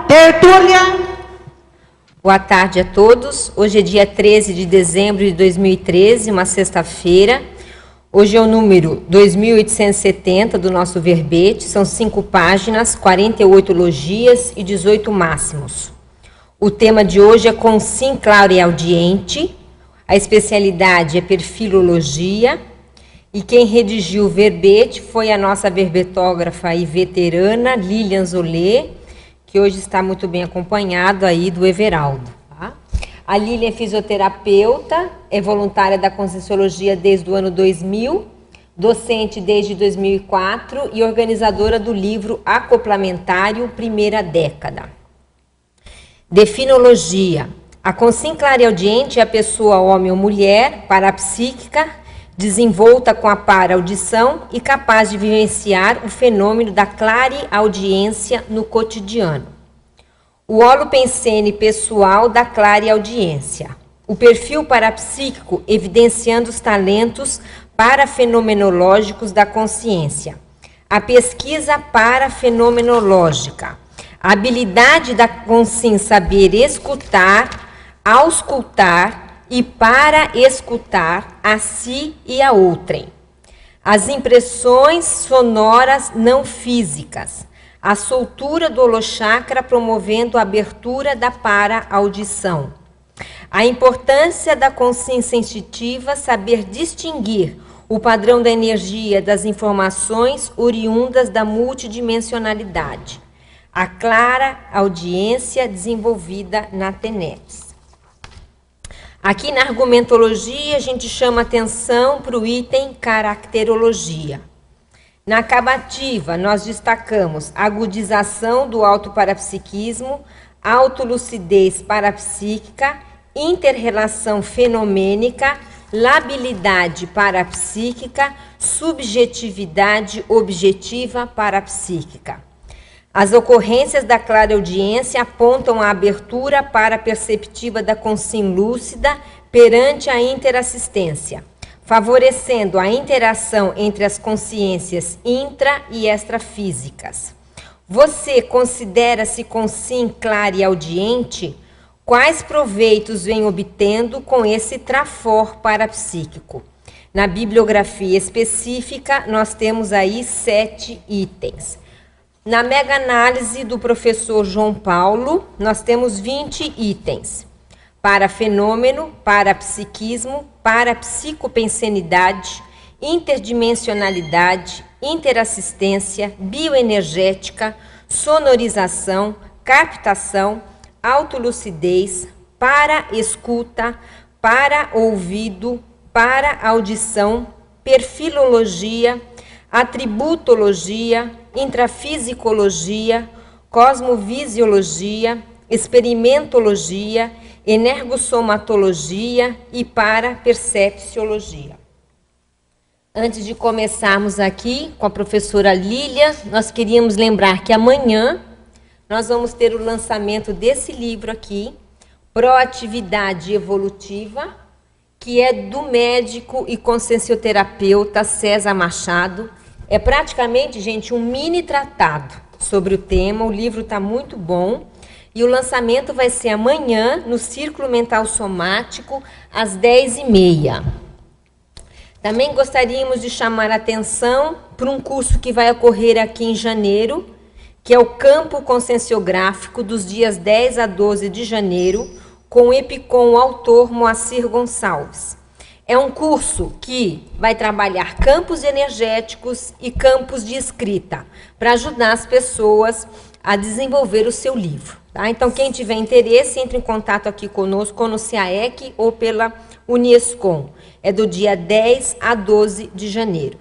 tertúlia. Boa tarde a todos. Hoje é dia 13 de dezembro de 2013, uma sexta-feira. Hoje é o número 2870 do nosso verbete. São 5 páginas, 48 logias e 18 máximos. O tema de hoje é consim claro e audiente. A especialidade é perfilologia. E quem redigiu o verbete foi a nossa verbetógrafa e veterana Lilian Zolê, que hoje está muito bem acompanhado aí do Everaldo. Tá? A Lilian é fisioterapeuta, é voluntária da Conscienciologia desde o ano 2000, docente desde 2004 e organizadora do livro Acoplamentário Primeira Década. Definologia. A consim clareaudiente é a pessoa, homem ou mulher, parapsíquica, desenvolta com a para-audição e capaz de vivenciar o fenômeno da clareaudiência no cotidiano. O holopensene pessoal da clareaudiência. O perfil parapsíquico evidenciando os talentos parafenomenológicos da consciência. A pesquisa parafenomenológica. A habilidade da consim saber escutar, auscultar, e para escutar a si e a outrem. As impressões sonoras não físicas. A soltura do holochakra promovendo a abertura da para-audição. A importância da consciência sensitiva saber distinguir o padrão da energia das informações oriundas da multidimensionalidade. A clara audiência desenvolvida na TENEPS. Aqui na argumentologia, a gente chama atenção para o item caracterologia. Na acabativa, nós destacamos agudização do autoparapsiquismo, autolucidez parapsíquica, interrelação fenomênica, labilidade parapsíquica, subjetividade objetiva parapsíquica. As ocorrências da clareaudiência apontam a abertura para a perceptiva da consim lúcida perante a interassistência, favorecendo a interação entre as consciências intra- e extrafísicas. Você considera-se consim clareaudiente? Quais proveitos vem obtendo com esse trafor parapsíquico? Na bibliografia específica, nós temos aí 7 itens. Na mega-análise do professor João Paulo, nós temos 20 itens. Para fenômeno, para psiquismo, para psicopensenidade, interdimensionalidade, interassistência, bioenergética, sonorização, captação, autolucidez, para escuta, para ouvido, para audição, perfilologia, atributologia, intrafisicologia, cosmovisiologia, experimentologia, energossomatologia e parapercepciologia. Antes de começarmos aqui com a professora Lília, nós queríamos lembrar que amanhã nós vamos ter o lançamento desse livro aqui, Proatividade Evolutiva, que é do médico e consciencioterapeuta César Machado. É praticamente, gente, um mini tratado sobre o tema. O livro está muito bom. E o lançamento vai ser amanhã, no Círculo Mental Somático, às 10h30. Também gostaríamos de chamar a atenção para um curso que vai ocorrer aqui em janeiro, que é o Campo Conscienciográfico, dos dias 10 a 12 de janeiro, com o EPICOM, o autor Moacir Gonçalves. É um curso que vai trabalhar campos energéticos e campos de escrita, para ajudar as pessoas a desenvolver o seu livro. Tá? Então, quem tiver interesse, entre em contato aqui conosco, ou no CAEC ou pela Uniescom. É do dia 10 a 12 de janeiro.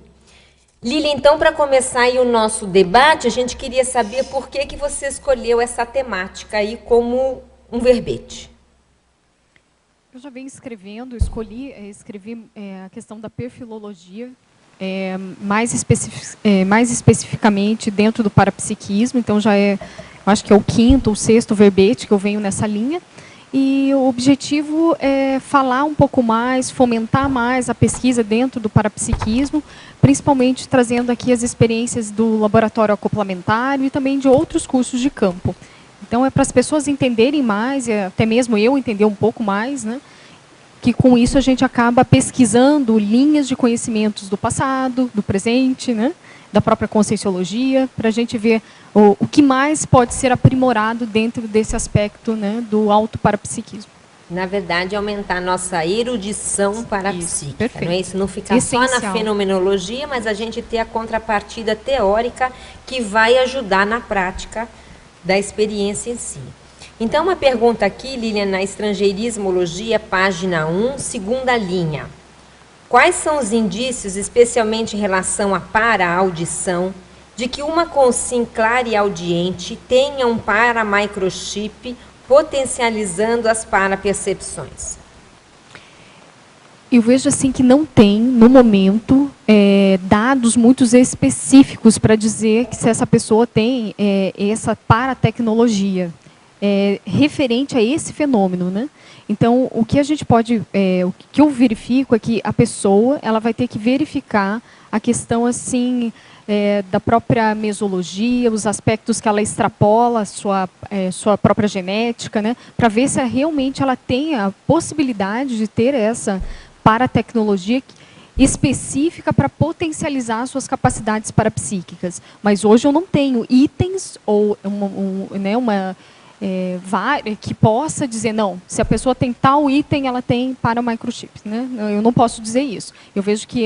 Lília, então, para começar aí o nosso debate, a gente queria saber por que você escolheu essa temática aí como um verbete. Eu já venho escrevendo, escrevi a questão da perfilologia, mais especificamente dentro do parapsiquismo, então já eu acho que é o 5º ou 6º verbete que eu venho nessa linha, e o objetivo é falar um pouco mais, fomentar mais a pesquisa dentro do parapsiquismo, principalmente trazendo aqui as experiências do laboratório acoplamentário e também de outros cursos de campo. Então, é para as pessoas entenderem mais, e até mesmo eu entender um pouco mais, né? Que com isso a gente acaba pesquisando linhas de conhecimentos do passado, do presente, né? Da própria conscienciologia, para a gente ver o que mais pode ser aprimorado dentro desse aspecto, né, do autoparapsiquismo. Na verdade, aumentar a nossa erudição parapsíquica. Perfeito. Não é isso? Não ficar Essencial. só na fenomenologia, mas a gente ter a contrapartida teórica que vai ajudar na prática da experiência em si. Então, uma pergunta aqui, Lilian, na Estrangeirismologia, página 1, segunda linha. Quais são os indícios, especialmente em relação à para-audição, de que uma consciência clara e audiente tenha um para-microchip potencializando as para-percepções? Eu vejo assim que não tem, no momento, dados muito específicos para dizer que se essa pessoa tem essa paratecnologia referente a esse fenômeno, né? Então, o que a gente pode, o que eu verifico é que a pessoa ela vai ter que verificar a questão assim da própria mesologia, os aspectos que ela extrapola, sua própria genética, né? Para ver se realmente ela tem a possibilidade de ter essa paratecnologia específica para potencializar suas capacidades parapsíquicas. Mas hoje eu não tenho itens ou que possa dizer, não, se a pessoa tem tal item, ela tem para-microchip. Né? Eu não posso dizer isso. Eu vejo que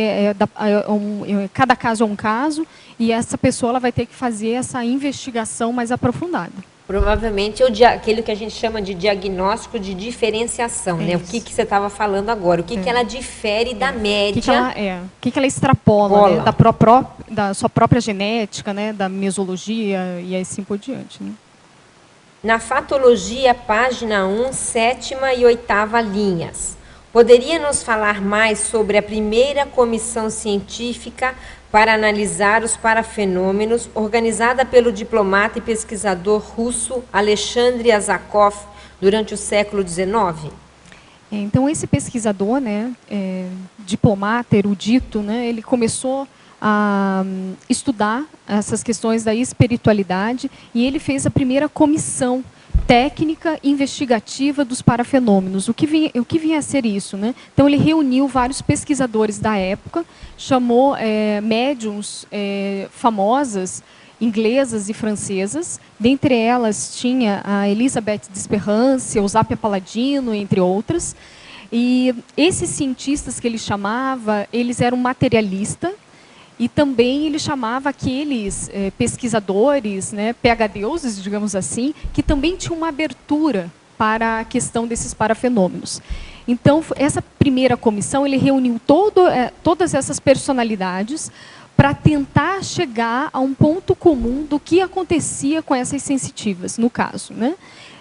cada caso é um caso e essa pessoa ela vai ter que fazer essa investigação mais aprofundada. Provavelmente aquele que a gente chama de diagnóstico de diferenciação, né? O que você estava falando agora, o que ela difere da média. O que ela extrapola, né? Da sua própria genética, né? Da mesologia e assim por diante. Né? Na Fatologia, página 1, sétima e oitava linhas. Poderia nos falar mais sobre a primeira comissão científica para analisar os parafenômenos, organizada pelo diplomata e pesquisador russo Alexandre Azakov durante o século XIX? Então, esse pesquisador, né, diplomata, erudito, né, ele começou a estudar essas questões da espiritualidade e ele fez a primeira comissão técnica investigativa dos parafenômenos. O que vinha a ser isso? Né? Então, ele reuniu vários pesquisadores da época, chamou médiums famosas, inglesas e francesas. Dentre elas, tinha a Elisabeth Desperance, Eusapia Palladino, entre outras. E esses cientistas que ele chamava, eles eram materialistas, e também ele chamava aqueles pesquisadores, né, PhDs, digamos assim, que também tinham uma abertura para a questão desses parafenômenos. Então, essa primeira comissão, ele reuniu todas essas personalidades para tentar chegar a um ponto comum do que acontecia com essas sensitivas, no caso. Né?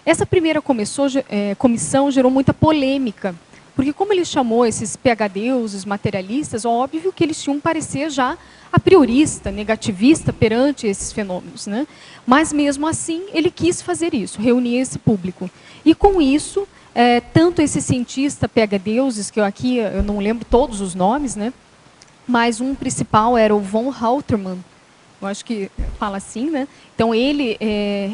Essa primeira comissão gerou muita polêmica, porque como ele chamou esses PhDs, os materialistas, óbvio que eles tinham um parecer já a priorista, negativista perante esses fenômenos. Né? Mas, mesmo assim, ele quis fazer isso, reunir esse público. E, com isso, tanto esse cientista PhDs, que eu não lembro todos os nomes, né? Mas um principal era o von Haltermann, eu acho que fala assim, né? Então, ele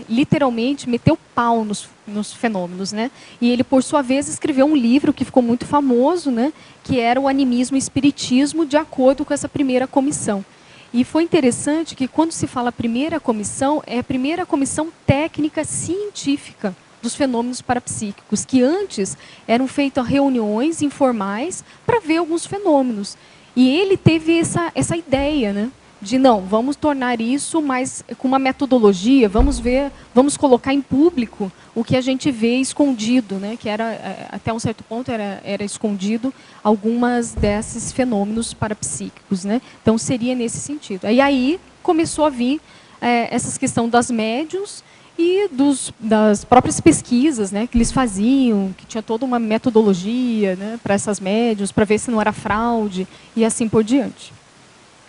literalmente meteu pau nos fenômenos, né? E ele, por sua vez, escreveu um livro que ficou muito famoso, né? Que era o Animismo e Espiritismo, de acordo com essa primeira comissão. E foi interessante que, quando se fala primeira comissão, é a primeira comissão técnica científica dos fenômenos parapsíquicos, que antes eram feitas reuniões informais para ver alguns fenômenos. E ele teve essa ideia, né? De não, vamos tornar isso mais com uma metodologia, vamos colocar em público o que a gente vê escondido, né? Que era, até um certo ponto, era escondido algumas desses fenômenos parapsíquicos. Né? Então, seria nesse sentido. E aí começou a vir essa questão das médiuns e das próprias pesquisas, né, que eles faziam, que tinha toda uma metodologia, né, para essas médiuns, para ver se não era fraude, e assim por diante.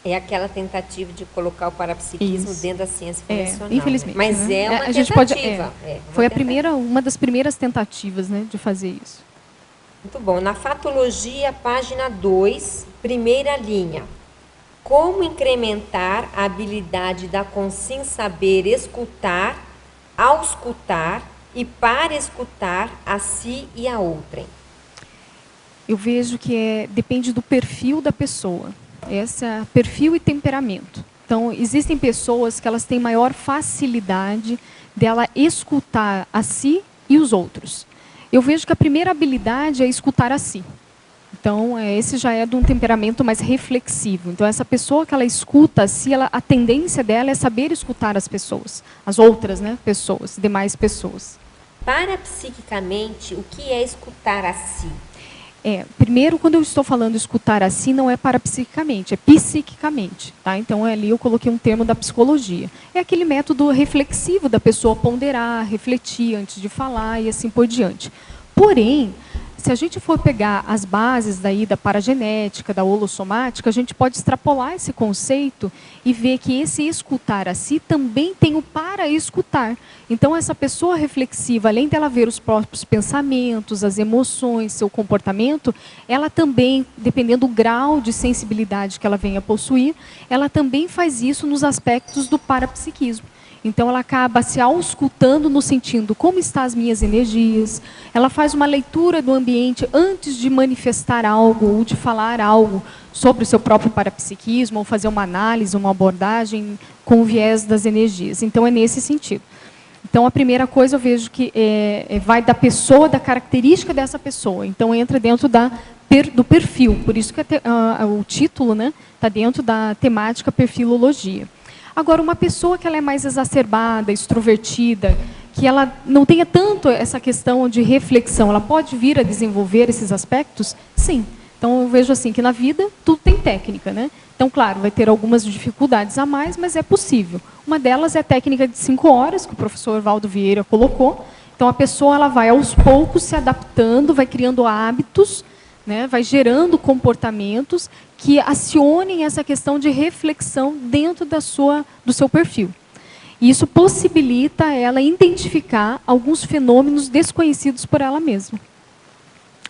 É aquela tentativa de colocar o parapsiquismo dentro da ciência convencional. Infelizmente. Né? Mas né? é uma a gente tentativa. Foi uma das primeiras tentativas, né, de fazer isso. Muito bom. Na Fatologia, página 2, primeira linha. Como incrementar a habilidade da consciência saber escutar ao escutar e para escutar a si e a outrem? Eu vejo que depende do perfil da pessoa. Perfil e temperamento. Então, existem pessoas que elas têm maior facilidade dela escutar a si e os outros. Eu vejo que a primeira habilidade é escutar a si. Então, esse já é de um temperamento mais reflexivo. Então, essa pessoa que ela escuta a si, a tendência dela é saber escutar as pessoas, as outras, né, pessoas, demais pessoas. Parapsiquicamente, o que é escutar a si? Primeiro, quando eu estou falando escutar a si, não é parapsiquicamente, é psiquicamente. Tá? Então, ali eu coloquei um termo da psicologia. É aquele método reflexivo da pessoa ponderar, refletir antes de falar e assim por diante. Porém, se a gente for pegar as bases daí da paragenética, da holossomática, a gente pode extrapolar esse conceito e ver que esse escutar a si também tem o para escutar. Então, essa pessoa reflexiva, além dela ver os próprios pensamentos, as emoções, seu comportamento, ela também, dependendo do grau de sensibilidade que ela venha possuir, ela também faz isso nos aspectos do parapsiquismo. Então, ela acaba se auscultando no sentido como estão as minhas energias. Ela faz uma leitura do ambiente antes de manifestar algo ou de falar algo sobre o seu próprio parapsiquismo, ou fazer uma análise, uma abordagem com o viés das energias. Então, é nesse sentido. Então, a primeira coisa eu vejo que vai da pessoa, da característica dessa pessoa. Então, entra dentro do perfil. Por isso que o título, né, está dentro da temática perfilologia. Agora, uma pessoa que ela é mais exacerbada, extrovertida, que ela não tenha tanto essa questão de reflexão, ela pode vir a desenvolver esses aspectos? Sim. Então, eu vejo assim que na vida tudo tem técnica, né? Então, claro, vai ter algumas dificuldades a mais, mas é possível. Uma delas é a técnica de 5 horas, que o professor Valdo Vieira colocou. Então, a pessoa ela vai aos poucos se adaptando, vai criando hábitos, né? Vai gerando comportamentos que acionem essa questão de reflexão dentro do seu perfil. E isso possibilita ela identificar alguns fenômenos desconhecidos por ela mesma.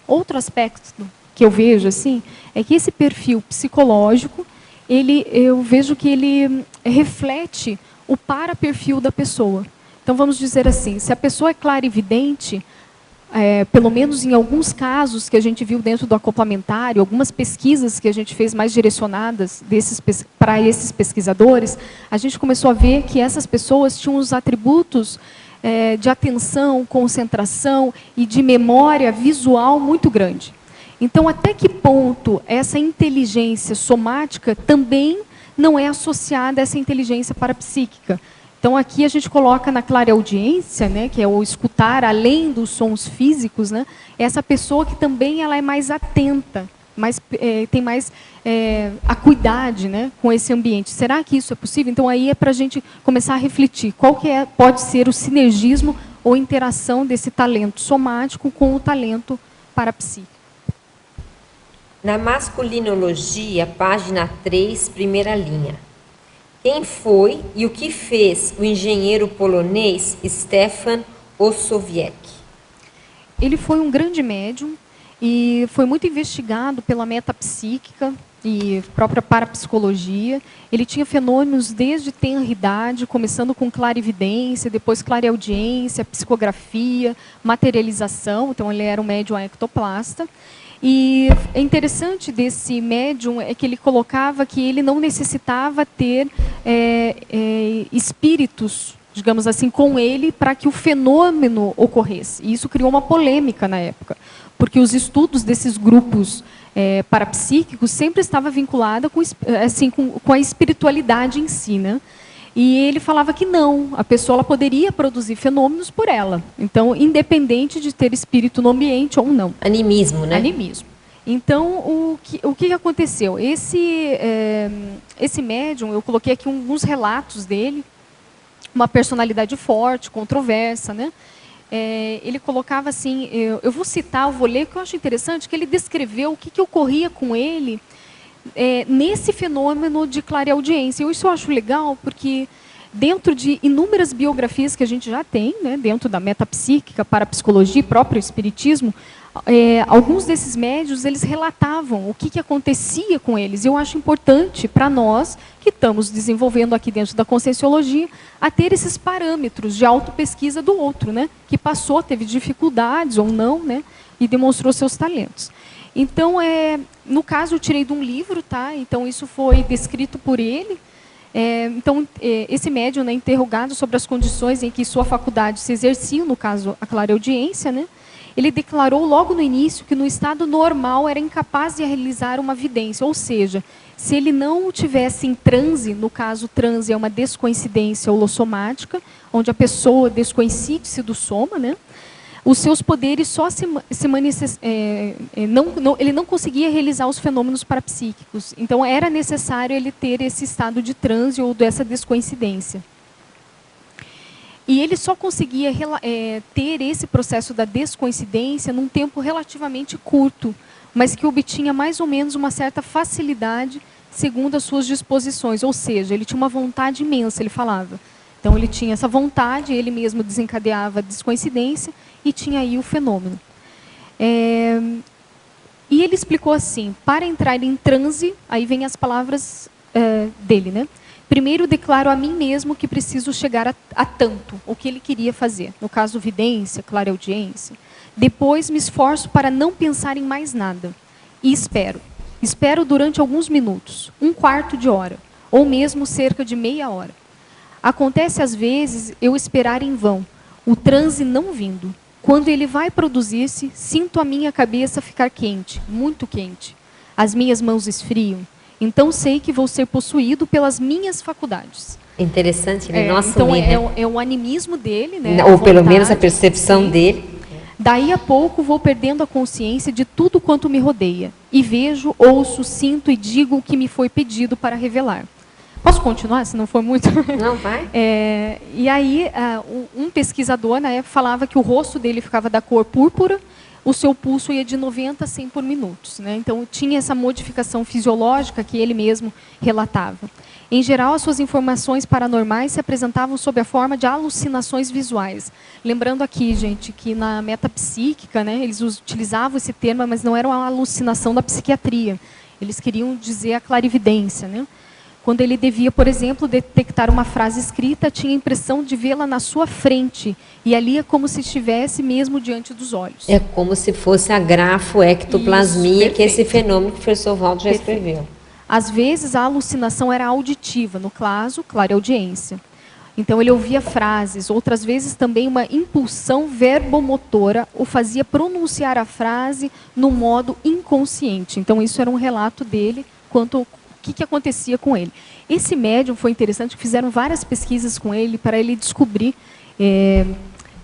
Outro aspecto que eu vejo assim é que esse perfil psicológico, eu vejo que ele reflete o para-perfil da pessoa. Então, vamos dizer assim, se a pessoa é clarividente, pelo menos em alguns casos que a gente viu dentro do acoplamentário, algumas pesquisas que a gente fez mais direcionadas para esses pesquisadores, a gente começou a ver que essas pessoas tinham os atributos de atenção, concentração e de memória visual muito grande. Então, até que ponto essa inteligência somática também não é associada a essa inteligência parapsíquica? Então, aqui a gente coloca na clareaudiência, né, que é o escutar além dos sons físicos, né, essa pessoa que também ela é mais atenta, tem mais acuidade, né, com esse ambiente. Será que isso é possível? Então, aí é para a gente começar a refletir qual que pode ser o sinergismo ou interação desse talento somático com o talento parapsíquico. Na masculinologia, página 3, primeira linha. Quem foi e o que fez o engenheiro polonês Stefan Osowiecki? Ele foi um grande médium e foi muito investigado pela metapsíquica e própria parapsicologia. Ele tinha fenômenos desde tenra idade, começando com clarividência, depois clareaudiência, psicografia, materialização. Então, ele era um médium ectoplasta. E é interessante desse médium é que ele colocava que ele não necessitava ter espíritos, digamos assim, com ele para que o fenômeno ocorresse. E isso criou uma polêmica na época, porque os estudos desses grupos parapsíquicos sempre estavam vinculados com a espiritualidade em si, né? E ele falava que não, a pessoa ela poderia produzir fenômenos por ela. Então, independente de ter espírito no ambiente ou não. Animismo, né? Animismo. Então, o que aconteceu? Esse médium, eu coloquei aqui alguns relatos dele, uma personalidade forte, controversa, né? Ele colocava assim, eu vou citar, eu vou ler, que eu acho interessante, que ele descreveu o que ocorria com ele nesse fenômeno de clareaudiência. Isso eu acho legal, porque dentro de inúmeras biografias que a gente já tem, né, dentro da metapsíquica, parapsicologia e próprio espiritismo, alguns desses médiuns, eles relatavam o que acontecia com eles. E eu acho importante para nós, que estamos desenvolvendo aqui dentro da Conscienciologia, a ter esses parâmetros de autopesquisa do outro, né, que passou, teve dificuldades ou não, né, e demonstrou seus talentos. Então, no caso, eu tirei de um livro, tá? Então, isso foi descrito por ele. Então, esse médium, né, interrogado sobre as condições em que sua faculdade se exercia, no caso, a clareaudiência, né, ele declarou logo no início que no estado normal era incapaz de realizar uma vidência, ou seja, se ele não tivesse em transe, no caso, transe é uma descoincidência holossomática, onde a pessoa descoincide-se do soma, né, os seus poderes só ele não conseguia realizar os fenômenos parapsíquicos. Então, era necessário ele ter esse estado de transe ou dessa descoincidência. E ele só conseguia ter esse processo da descoincidência num tempo relativamente curto, mas que obtinha mais ou menos uma certa facilidade segundo as suas disposições. Ou seja, ele tinha uma vontade imensa, ele falava. Então, ele tinha essa vontade, ele mesmo desencadeava a descoincidência e tinha aí o fenômeno. E ele explicou assim, para entrar em transe, aí vem as palavras dele, né? Primeiro, declaro a mim mesmo que preciso chegar a tanto, o que ele queria fazer. No caso, vidência, clareaudiência. Depois, me esforço para não pensar em mais nada. E espero. Espero durante alguns minutos, um quarto de hora, ou mesmo cerca de meia hora. Acontece, às vezes, eu esperar em vão, o transe não vindo. Quando ele vai produzir-se, sinto a minha cabeça ficar quente, muito quente. As minhas mãos esfriam. Então sei que vou ser possuído pelas minhas faculdades. Interessante, né? Nossa, então é o animismo dele, né? Ou pelo menos a percepção dele. Daí a pouco vou perdendo a consciência de tudo quanto me rodeia. E vejo, ouço, sinto e digo o que me foi pedido para revelar. Posso continuar, se não for muito? Não, vai. E aí, um pesquisador, na época, falava que o rosto dele ficava da cor púrpura, o seu pulso ia de 90 a 100 por minutos, né? Então, tinha essa modificação fisiológica que ele mesmo relatava. Em geral, as suas informações paranormais se apresentavam sob a forma de alucinações visuais. Lembrando aqui, gente, que na metapsíquica, né, eles utilizavam esse termo, mas não era uma alucinação da psiquiatria. Eles queriam dizer a clarividência, né? Quando ele devia, por exemplo, detectar uma frase escrita, tinha a impressão de vê-la na sua frente. E ali é como se estivesse mesmo diante dos olhos. É como se fosse a grafoectoplasmia, que é esse fenômeno que o professor Valdo já escreveu. Às vezes, a alucinação era auditiva, no caso, clareaudiência. Então, ele ouvia frases. Outras vezes, também uma impulsão verbomotora o fazia pronunciar a frase no modo inconsciente. Então, isso era um relato dele quanto ao que acontecia com ele. Esse médium foi interessante, fizeram várias pesquisas com ele para ele descobrir.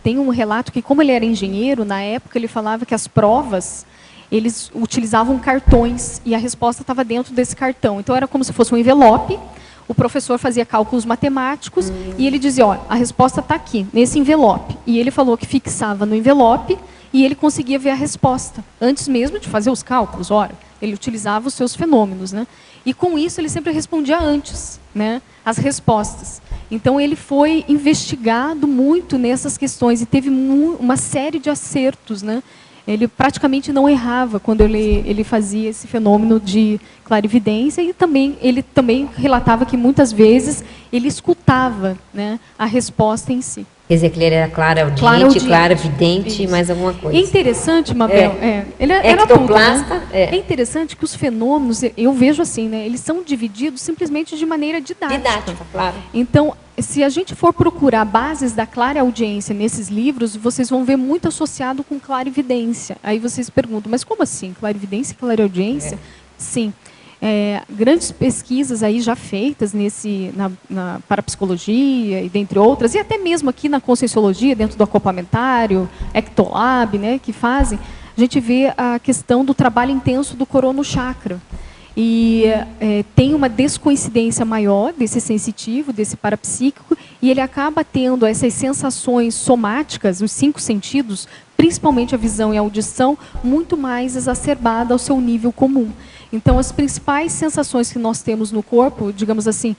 Tem um relato que, como ele era engenheiro, na época ele falava que as provas, eles utilizavam cartões e a resposta estava dentro desse cartão. Então, era como se fosse um envelope, o professor fazia cálculos matemáticos e ele dizia, ó, a resposta está aqui, nesse envelope. E ele falou que fixava no envelope e ele conseguia ver a resposta, antes mesmo de fazer os cálculos. Ora, ele utilizava os seus fenômenos, né? E com isso ele sempre respondia antes, né, as respostas. Então ele foi investigado muito nessas questões e teve uma série de acertos, né? Ele praticamente não errava quando ele fazia esse fenômeno de clarividência e ele também relatava que muitas vezes ele escutava, né, a resposta em si. Quer dizer, que ele era clareaudiente, clarividente, mais alguma coisa. É interessante, Mabel, ele era ectoplasta. Tudo, né? É interessante que os fenômenos, eu vejo assim, né, eles são divididos simplesmente de maneira didática. Didática, claro. Então, se a gente for procurar bases da clareaudiência nesses livros, vocês vão ver muito associado com clarividência. Aí vocês perguntam, mas como assim? Clarividência e clareaudiência? Sim. Grandes pesquisas aí já feitas na parapsicologia e dentre outras, e até mesmo aqui na Conscienciologia, dentro do acoplamentário, Ectolab, né, que fazem, a gente vê a questão do trabalho intenso do corono chakra. e tem uma descoincidência maior desse sensitivo, desse parapsíquico, e ele acaba tendo essas sensações somáticas, os 5 sentidos, principalmente a visão e a audição, muito mais exacerbada ao seu nível comum. Então, as principais sensações que nós temos no corpo, digamos assim,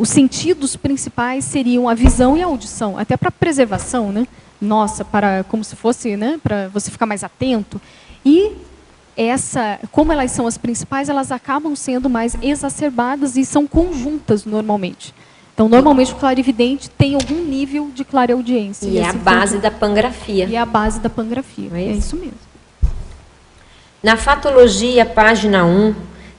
os sentidos principais seriam a visão e a audição, até para preservação, né? Nossa, como se fosse, né, para você ficar mais atento. E como elas são as principais, elas acabam sendo mais exacerbadas e são conjuntas normalmente. Então, normalmente o clarividente tem algum nível de clareaudiência. E é a base da pangrafia. E é a base da pangrafia, é isso mesmo. Na fatologia, página 1,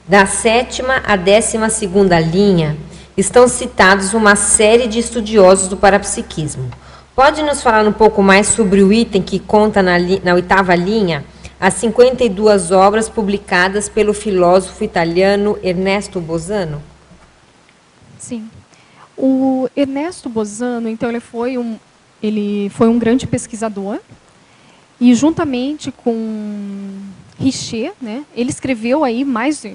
da 7ª à 12ª linha, estão citados uma série de estudiosos do parapsiquismo. Pode nos falar um pouco mais sobre o item que conta na 8ª linha, as 52 obras publicadas pelo filósofo italiano Ernesto Bosano? Sim. O Ernesto Bosano, então, ele foi um grande pesquisador, e juntamente com Richer, né, ele escreveu aí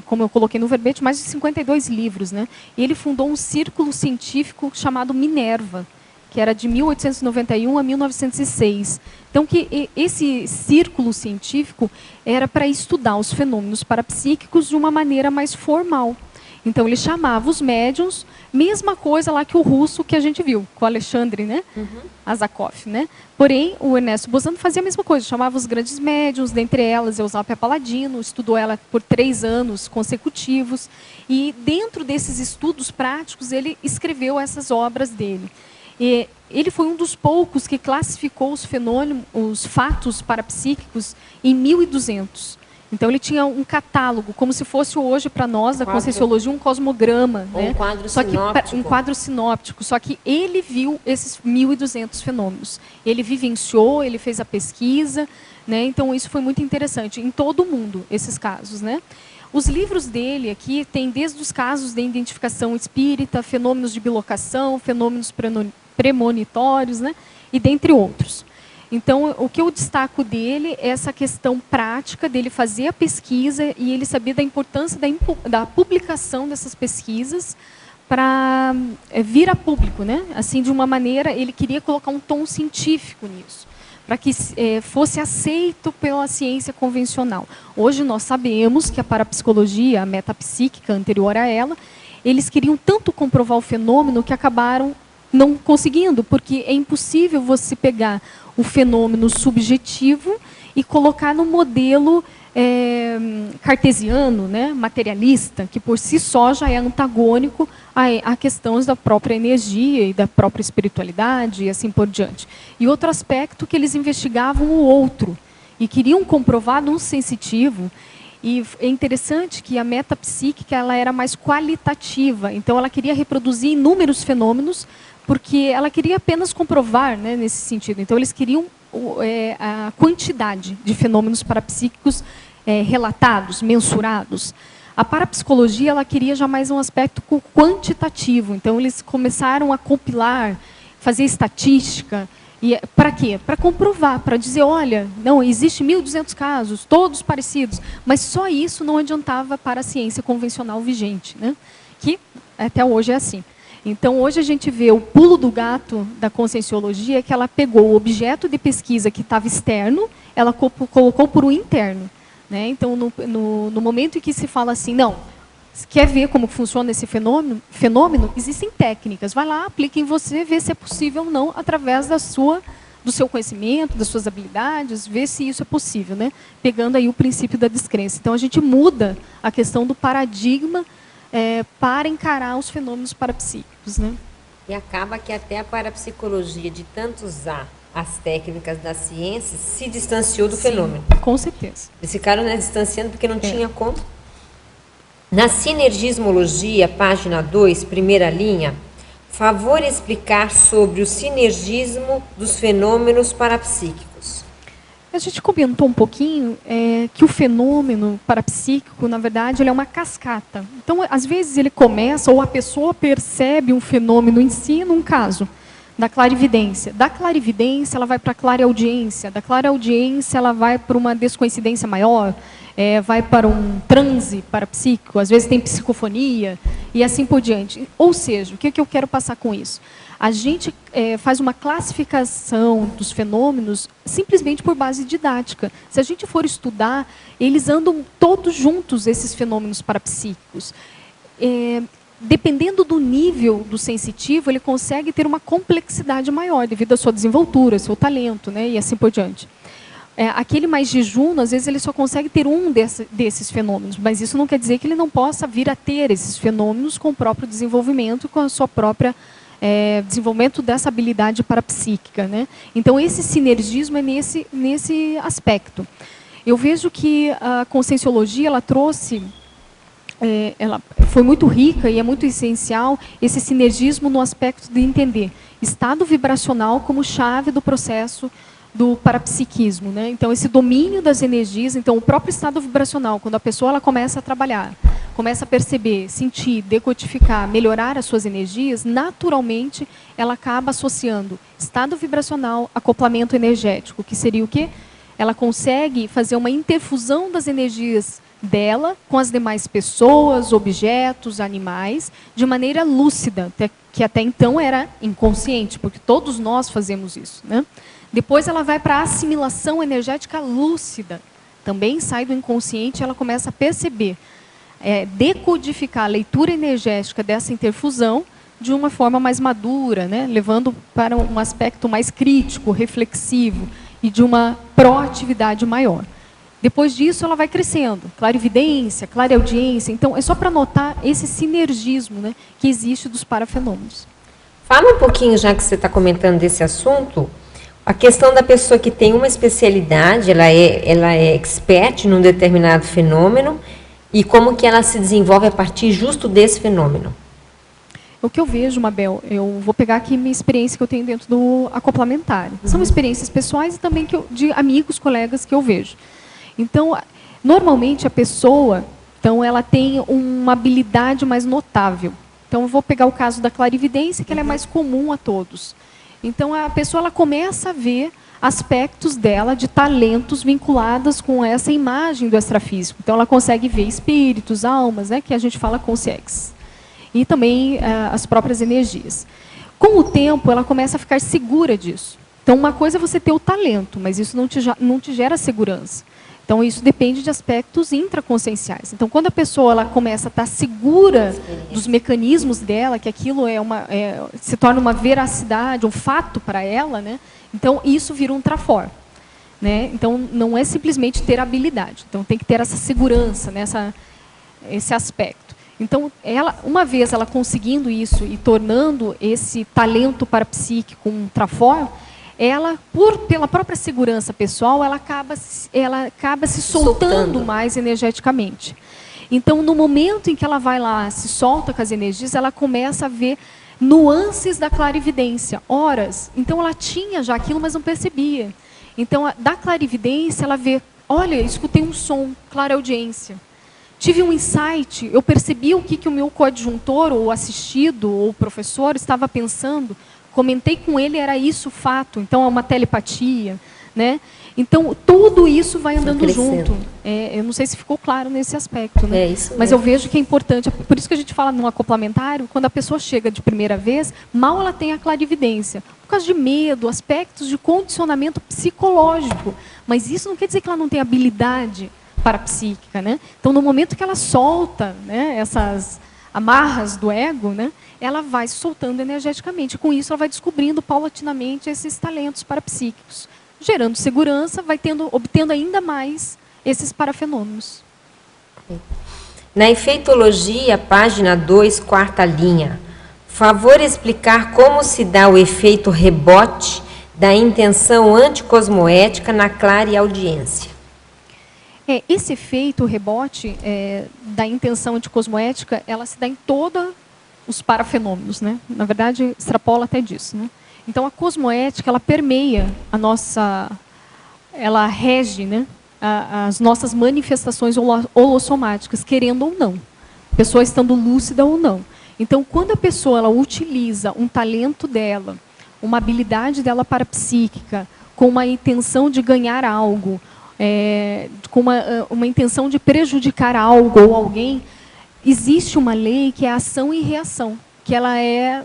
como eu coloquei no verbete, mais de 52 livros, né? E ele fundou um círculo científico chamado Minerva, que era de 1891 a 1906. Então, esse círculo científico era para estudar os fenômenos parapsíquicos de uma maneira mais formal. Então, ele chamava os médiuns, mesma coisa lá que o russo que a gente viu, com o Alexandre, né? Azakov, né? Porém, o Ernesto Bosano fazia a mesma coisa, chamava os grandes médiuns, dentre elas Eusápia Paladino, estudou ela por 3 anos consecutivos, e dentro desses estudos práticos, ele escreveu essas obras dele. E ele foi um dos poucos que classificou os fenômenos, os fatos parapsíquicos em 1200. Então, ele tinha um catálogo, como se fosse hoje para nós, da Conscienciologia, um cosmograma. Um, né? Quadro sinóptico. Um quadro sinóptico. Só que ele viu esses 1200 fenômenos. Ele vivenciou, ele fez a pesquisa, né? Então, isso foi muito interessante. Em todo o mundo, esses casos, né? Os livros dele aqui têm desde os casos de identificação espírita, fenômenos de bilocação, fenômenos premonitórios, né? E dentre outros. Então, o que eu destaco dele é essa questão prática dele fazer a pesquisa e ele saber da importância da publicação dessas pesquisas para vir a público, né? Assim, de uma maneira, ele queria colocar um tom científico nisso, para que fosse aceito pela ciência convencional. Hoje nós sabemos que a parapsicologia, a metapsíquica anterior a ela, eles queriam tanto comprovar o fenômeno que acabaram não conseguindo, porque é impossível você pegar o fenômeno subjetivo e colocar no modelo cartesiano, né, materialista, que por si só já é antagônico a questões da própria energia e da própria espiritualidade e assim por diante. E outro aspecto que eles investigavam o outro e queriam comprovar no sensitivo. E é interessante que a metapsíquica ela era mais qualitativa, então ela queria reproduzir inúmeros fenômenos, porque ela queria apenas comprovar, né, nesse sentido. Então, eles queriam a quantidade de fenômenos parapsíquicos relatados, mensurados. A parapsicologia ela queria já mais um aspecto quantitativo. Então, eles começaram a compilar, fazer estatística. E para quê? Para comprovar, para dizer, olha, não, existe 1200 casos, todos parecidos. Mas só isso não adiantava para a ciência convencional vigente, né? Que até hoje é assim. Então, hoje a gente vê o pulo do gato da Conscienciologia, que ela pegou o objeto de pesquisa que estava externo, ela colocou por um interno. Né? Então, no momento em que se fala assim, não, quer ver como funciona esse fenômeno, existem técnicas. Vai lá, aplica em você, vê se é possível ou não, através do seu conhecimento, das suas habilidades, vê se isso é possível, né? Pegando aí o princípio da descrença. Então, a gente muda a questão do paradigma para encarar os fenômenos parapsíquicos, né? E acaba que até a parapsicologia, de tanto usar as técnicas da ciência, se distanciou do fenômeno. Com certeza. Eles ficaram distanciando porque não tinha como. Na sinergismologia, página 2, primeira linha, favor explicar sobre o sinergismo dos fenômenos parapsíquicos. A gente comentou um pouquinho que o fenômeno parapsíquico, na verdade, ele é uma cascata. Então, às vezes ele começa, ou a pessoa percebe um fenômeno em si, num caso, da clarividência. Da clarividência, ela vai para a clareaudiência. Da clareaudiência, ela vai para uma descoincidência maior. vai para um transe parapsíquico, às vezes tem psicofonia e assim por diante. Ou seja, o que eu quero passar com isso? A gente faz uma classificação dos fenômenos simplesmente por base didática. Se a gente for estudar, eles andam todos juntos, esses fenômenos parapsíquicos. Dependendo do nível do sensitivo, ele consegue ter uma complexidade maior, devido à sua desenvoltura, seu talento, né, e assim por diante. Aquele mais jejuno, às vezes, ele só consegue ter um desses fenômenos, mas isso não quer dizer que ele não possa vir a ter esses fenômenos com o próprio desenvolvimento, com a sua própria desenvolvimento dessa habilidade parapsíquica, né? Então, esse sinergismo é nesse aspecto. Eu vejo que a Conscienciologia, ela trouxe, ela foi muito rica e é muito essencial esse sinergismo no aspecto de entender estado vibracional como chave do processo do parapsiquismo, né? Então, esse domínio das energias, então, o próprio estado vibracional, quando a pessoa ela começa a trabalhar, começa a perceber, sentir, decodificar, melhorar as suas energias, naturalmente, ela acaba associando estado vibracional, acoplamento energético, que seria o quê? Ela consegue fazer uma interfusão das energias dela com as demais pessoas, objetos, animais, de maneira lúcida, que até então era inconsciente, porque todos nós fazemos isso, né? Depois ela vai para a assimilação energética lúcida. Também sai do inconsciente e ela começa a perceber, decodificar a leitura energética dessa interfusão de uma forma mais madura, né? Levando para um aspecto mais crítico, reflexivo e de uma proatividade maior. Depois disso, ela vai crescendo. Clarividência, clareaudiência. Então, é só para notar esse sinergismo, né, que existe dos parafenômenos. Fala um pouquinho, já que você está comentando desse assunto, a questão da pessoa que tem uma especialidade, ela é expert num determinado fenômeno, e como que ela se desenvolve a partir justo desse fenômeno. O que eu vejo, Mabel, eu vou pegar aqui minha experiência que eu tenho dentro do acoplamentário. São experiências pessoais e também de amigos, colegas que eu vejo. Então, normalmente a pessoa, então, ela tem uma habilidade mais notável. Então, eu vou pegar o caso da clarividência, que ela é mais comum a todos. Então, a pessoa ela começa a ver aspectos dela, de talentos vinculados com essa imagem do extrafísico. Então, ela consegue ver espíritos, almas, né, que a gente fala consciência. E também as próprias energias. Com o tempo, ela começa a ficar segura disso. Então, uma coisa é você ter o talento, mas isso não te gera segurança. Então, isso depende de aspectos intraconscienciais. Então, quando a pessoa ela começa a estar segura dos mecanismos dela, que aquilo se torna uma veracidade, um fato para ela, né? Então, isso vira um trafor. Né? Então, não é simplesmente ter habilidade. Então, tem que ter essa segurança, né? Esse aspecto. Então, uma vez ela conseguindo isso e tornando esse talento parapsíquico um trafor, ela, pela própria segurança pessoal, ela acaba se soltando mais energeticamente. Então, no momento em que ela vai lá, se solta com as energias, ela começa a ver nuances da clarividência, horas. Então, ela tinha já aquilo, mas não percebia. Então, da clarividência, ela vê, olha, escutei um som, clareaudiência. Tive um insight, eu percebi o que o meu coadjuntor, ou assistido, ou o professor estava pensando, comentei com ele, era isso o fato. Então, é uma telepatia. Né? Então, tudo isso vai andando junto. Eu não sei se ficou claro nesse aspecto. Né? Mas eu vejo que é importante. Por isso que a gente fala no acoplamentário, quando a pessoa chega de primeira vez, mal ela tem a clarividência. Por causa de medo, aspectos de condicionamento psicológico. Mas isso não quer dizer que ela não tem habilidade parapsíquica. Né? Então, no momento que ela solta, né, essas amarras do ego, né, ela vai se soltando energeticamente. Com isso, ela vai descobrindo paulatinamente esses talentos parapsíquicos, gerando segurança, obtendo ainda mais esses parafenômenos. Na efeitologia, página 2, quarta linha, favor explicar como se dá o efeito rebote da intenção anticosmoética na clareaudiência. Esse efeito rebote da intenção anticosmoética, ela se dá em todos os parafenômenos, né? Na verdade, extrapola até disso, né? Então, a cosmoética, ela permeia ela rege, né, as nossas manifestações holossomáticas, querendo ou não. A pessoa estando lúcida ou não. Então, quando a pessoa ela utiliza um talento dela, uma habilidade dela parapsíquica, com uma intenção de ganhar algo, com uma intenção de prejudicar algo ou alguém, existe uma lei que é a ação e reação, que ela é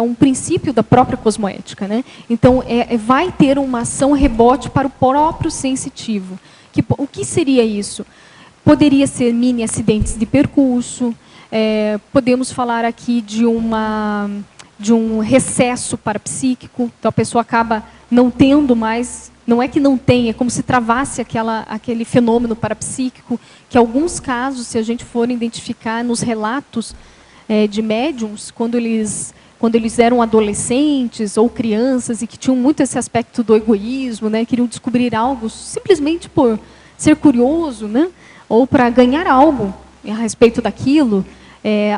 um princípio da própria cosmoética, né? Então, vai ter uma ação rebote para o próprio sensitivo. O que seria isso? Poderia ser mini acidentes de percurso, podemos falar aqui de um recesso parapsíquico, então a pessoa acaba não tendo mais, não é que não tem, é como se travasse aquele fenômeno parapsíquico, que em alguns casos, se a gente for identificar nos relatos de médiums, quando eles eram adolescentes ou crianças e que tinham muito esse aspecto do egoísmo, né, queriam descobrir algo simplesmente por ser curioso, né, ou para ganhar algo a respeito daquilo,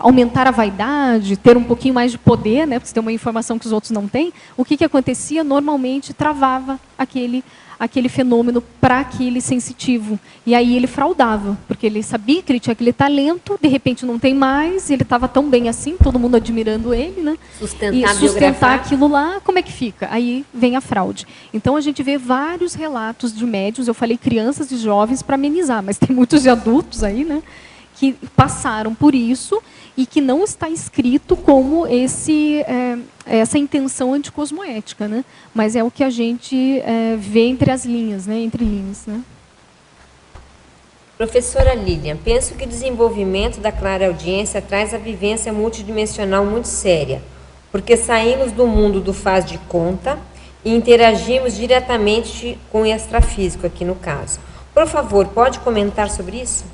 aumentar a vaidade, ter um pouquinho mais de poder, né, porque você tem uma informação que os outros não têm, o que acontecia? Normalmente travava aquele fenômeno para aquele sensitivo. E aí ele fraudava, porque ele sabia que ele tinha aquele talento, de repente não tem mais, ele estava tão bem assim, todo mundo admirando ele, né? Sustentar aquilo lá, como é que fica? Aí vem a fraude. Então a gente vê vários relatos de médiuns, eu falei crianças e jovens para amenizar, mas tem muitos de adultos aí, né, que passaram por isso e que não está escrito como essa intenção anticosmoética, né? Mas é o que a gente vê entre as linhas, né? Entre linhas, né? Professora Lilian, penso que o desenvolvimento da clareaudiência traz a vivência multidimensional muito séria, porque saímos do mundo do faz de conta e interagimos diretamente com o extrafísico, aqui no caso. Por favor, pode comentar sobre isso?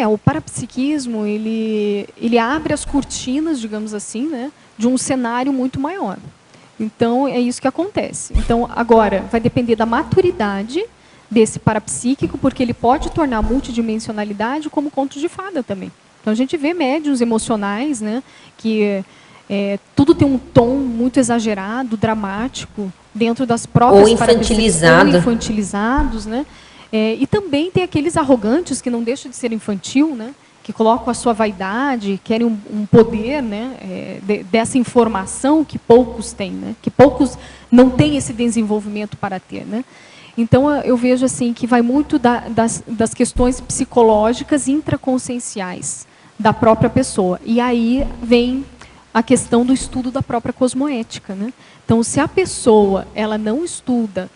O parapsiquismo, ele abre as cortinas, digamos assim, né, de um cenário muito maior. Então, é isso que acontece. Então, agora, vai depender da maturidade desse parapsíquico, porque ele pode tornar a multidimensionalidade como conto de fada também. Então, a gente vê médiuns emocionais, né, que tudo tem um tom muito exagerado, dramático, dentro das próprias ou infantilizados, né? E também tem aqueles arrogantes que não deixam de ser infantil, né? Que colocam a sua vaidade, querem um poder, né? Dessa informação que poucos têm, né? Que poucos não têm esse desenvolvimento para ter, né? Então, eu vejo assim que vai muito das questões psicológicas intraconscienciais da própria pessoa. E aí vem a questão do estudo da própria cosmoética, né? Então, se a pessoa ela não estuda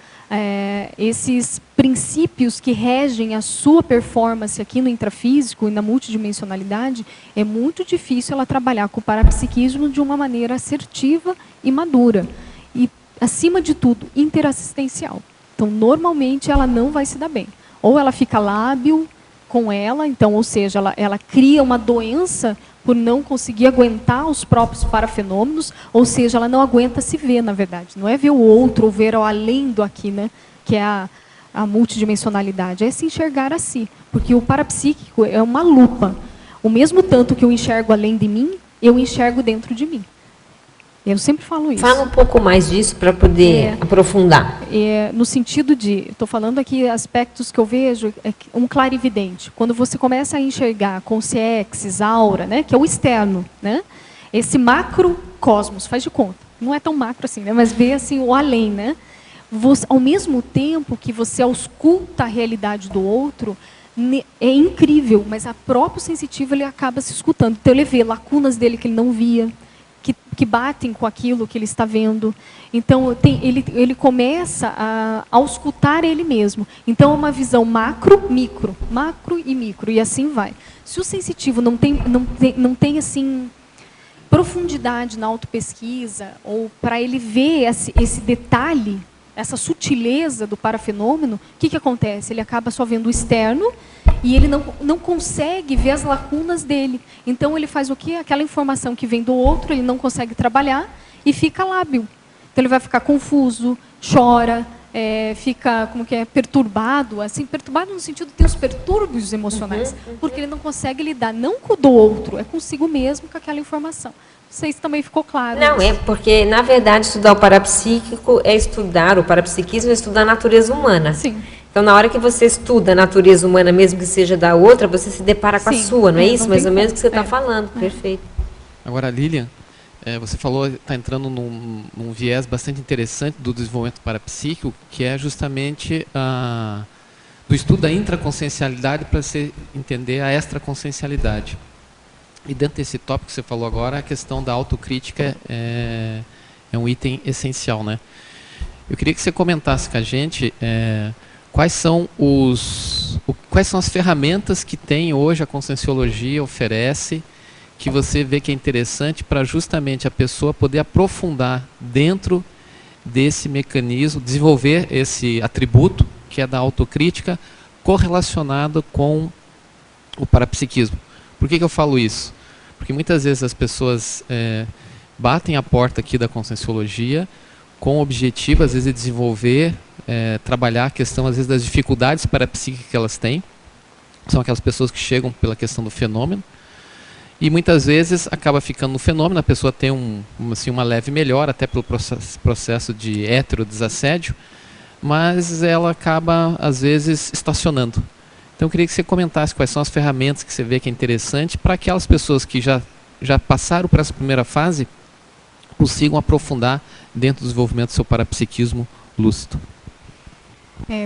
esses princípios que regem a sua performance aqui no intrafísico e na multidimensionalidade, é muito difícil ela trabalhar com o parapsiquismo de uma maneira assertiva e madura. E, acima de tudo, interassistencial. Então, normalmente, ela não vai se dar bem. Ou ela fica lábil com ela, então, ou seja, ela cria uma doença por não conseguir aguentar os próprios parafenômenos, ou seja, ela não aguenta se ver, na verdade. Não é ver o outro ou ver ao além do aqui, né, que é a multidimensionalidade, é se enxergar a si. Porque o parapsíquico é uma lupa. O mesmo tanto que eu enxergo além de mim, eu enxergo dentro de mim. Eu sempre falo isso. Fala um pouco mais disso para poder aprofundar. No sentido de, estou falando aqui aspectos que eu vejo, um clarividente. Quando você começa a enxergar consciências, aura, né, que é o externo, né, esse macrocosmos, faz de conta. Não é tão macro assim, né, mas vê assim, o além. Né, ao mesmo tempo que você ausculta a realidade do outro, é incrível, mas a próprio sensitivo ele acaba se escutando. Então ele vê lacunas dele que ele não via, que batem com aquilo que ele está vendo. Então, ele começa a auscultar ele mesmo. Então, é uma visão macro e micro, e assim vai. Se o sensitivo não tem assim, profundidade na autopesquisa, ou para ele ver esse detalhe, essa sutileza do parafenômeno, o que acontece? Ele acaba só vendo o externo e ele não consegue ver as lacunas dele. Então, ele faz o quê? Aquela informação que vem do outro, ele não consegue trabalhar e fica lábil. Então, ele vai ficar confuso, chora, fica perturbado. Assim, perturbado no sentido de ter os perturbos emocionais, porque ele não consegue lidar, não com o do outro, é consigo mesmo com aquela informação. Não sei se também ficou claro. Não, porque, na verdade, estudar o parapsíquico o parapsiquismo é estudar a natureza humana. Sim. Então, na hora que você estuda a natureza humana, mesmo que seja da outra, você se depara com a sua, não é isso? Mais ou menos o que você está falando. Perfeito. Agora, Lilian, você falou, está entrando num viés bastante interessante do desenvolvimento parapsíquico, que é justamente do estudo da intraconsciencialidade para se entender a extraconsciencialidade. E dentro desse tópico que você falou agora, a questão da autocrítica é um item essencial, né? Eu queria que você comentasse com a gente quais são as ferramentas que tem hoje a Conscienciologia oferece, que você vê que é interessante para justamente a pessoa poder aprofundar dentro desse mecanismo, desenvolver esse atributo, que é da autocrítica, correlacionado com o parapsiquismo. Por que eu falo isso? Porque muitas vezes as pessoas batem a porta aqui da Conscienciologia com o objetivo, às vezes, de desenvolver, trabalhar a questão, às vezes, das dificuldades parapsíquicas que elas têm. São aquelas pessoas que chegam pela questão do fenômeno. E muitas vezes acaba ficando no fenômeno, a pessoa tem uma leve melhora, até pelo processo de heterodesassédio, mas ela acaba, às vezes, estacionando. Então eu queria que você comentasse quais são as ferramentas que você vê que é interessante para aquelas pessoas que já passaram por essa primeira fase, consigam aprofundar dentro do desenvolvimento do seu parapsiquismo lúcido.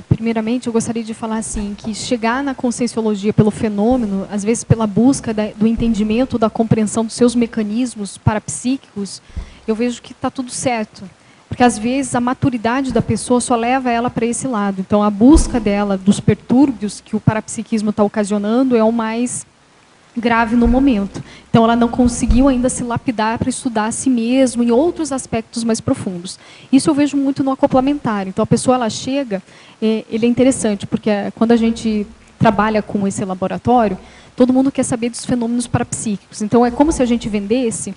Primeiramente, eu gostaria de falar assim, que chegar na Conscienciologia pelo fenômeno, às vezes pela busca do entendimento, da compreensão dos seus mecanismos parapsíquicos, eu vejo que está tudo certo. Porque às vezes a maturidade da pessoa só leva ela para esse lado. Então a busca dela dos pertúrbios que o parapsiquismo está ocasionando é o mais grave no momento. Então ela não conseguiu ainda se lapidar para estudar a si mesma em outros aspectos mais profundos. Isso eu vejo muito no acoplamentário. Então a pessoa ela chega, ele é interessante, porque quando a gente trabalha com esse laboratório, todo mundo quer saber dos fenômenos parapsíquicos. Então é como se a gente vendesse,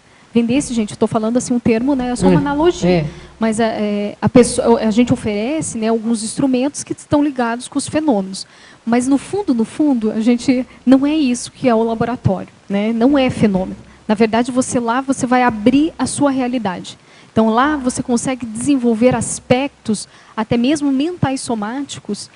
gente, estou falando assim um termo, né, é só uma analogia. Mas a gente oferece, né, alguns instrumentos que estão ligados com os fenômenos. Mas no fundo, a gente não é isso que é o laboratório, né? Não é fenômeno. Na verdade, você vai abrir a sua realidade. Então lá você consegue desenvolver aspectos, até mesmo mentais somáticos.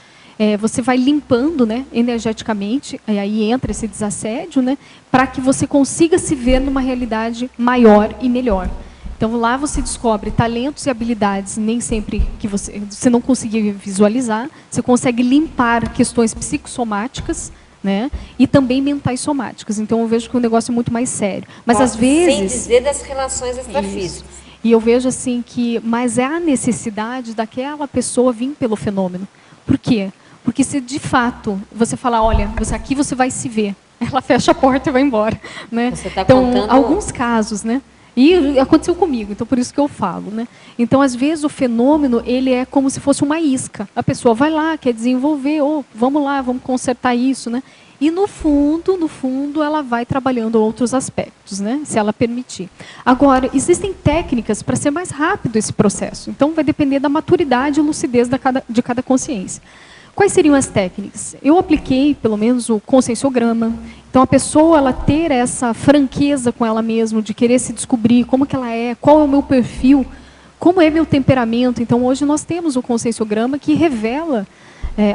Você vai limpando, né, energeticamente, e aí entra esse desassédio, né, para que você consiga se ver numa realidade maior e melhor. Então lá você descobre talentos e habilidades, nem sempre que você não conseguir visualizar, você consegue limpar questões psicossomáticas, né, e também mentais somáticas. Então eu vejo que o negócio é muito mais sério. Mas às vezes... Sem dizer das relações extrafísicas. E eu vejo assim mas é a necessidade daquela pessoa vir pelo fenômeno. Por quê? Porque se de fato você falar, olha, aqui você vai se ver, ela fecha a porta e vai embora, né? Você tá então, contando... alguns casos, né? E aconteceu comigo, então por isso que eu falo, né? Então, às vezes, o fenômeno, ele é como se fosse uma isca. A pessoa vai lá, quer desenvolver, vamos lá, vamos consertar isso, né? E no fundo, ela vai trabalhando outros aspectos, né? Se ela permitir. Agora, existem técnicas para ser mais rápido esse processo. Então, vai depender da maturidade e lucidez de cada consciência. Quais seriam as técnicas? Eu apliquei, pelo menos, o conscienciograma. Então, a pessoa ela ter essa franqueza com ela mesma, de querer se descobrir como que ela é, qual é o meu perfil, como é meu temperamento. Então, hoje nós temos o conscienciograma que revela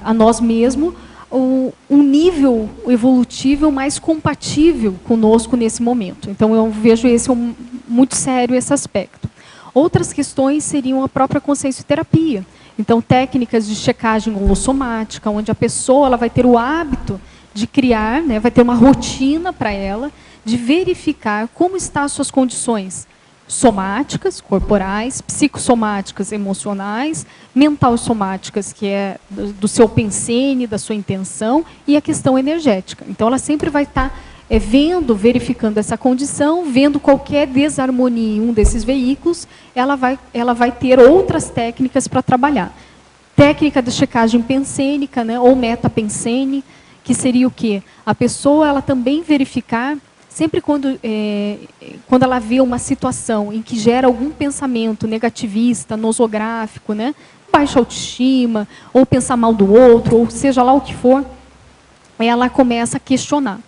a nós mesmos um nível evolutivo mais compatível conosco nesse momento. Então, eu vejo muito sério esse aspecto. Outras questões seriam a própria consciencioterapia. Então, técnicas de checagem holossomática, onde a pessoa ela vai ter o hábito de criar, né, vai ter uma rotina para ela, de verificar como estão as suas condições somáticas, corporais, psicossomáticas, emocionais, mentais somáticas, que é do seu pensene, da sua intenção, e a questão energética. Então, ela sempre vai estar verificando essa condição, vendo qualquer desarmonia em um desses veículos, ela vai ter outras técnicas para trabalhar. Técnica de checagem pensênica, né, ou metapensene, que seria o quê? A pessoa ela também verificar, sempre quando ela vê uma situação em que gera algum pensamento negativista, nosográfico, né, baixa autoestima, ou pensar mal do outro, ou seja lá o que for, ela começa a questionar.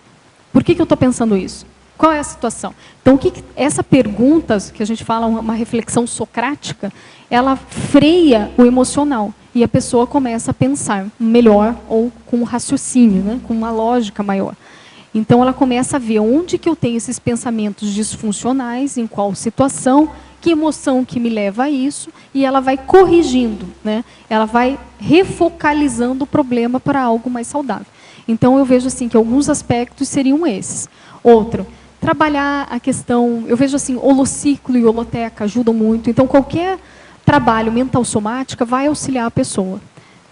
Por que eu estou pensando isso? Qual é a situação? Então, essa pergunta, que a gente fala, uma reflexão socrática, ela freia o emocional. E a pessoa começa a pensar melhor ou com um raciocínio, né? Com uma lógica maior. Então, ela começa a ver onde que eu tenho esses pensamentos disfuncionais, em qual situação, que emoção que me leva a isso, e ela vai corrigindo, né? Ela vai refocalizando o problema para algo mais saudável. Então, eu vejo assim que alguns aspectos seriam esses. Outro, trabalhar a questão, eu vejo assim, holociclo e holoteca ajudam muito. Então, qualquer trabalho mental somática vai auxiliar a pessoa.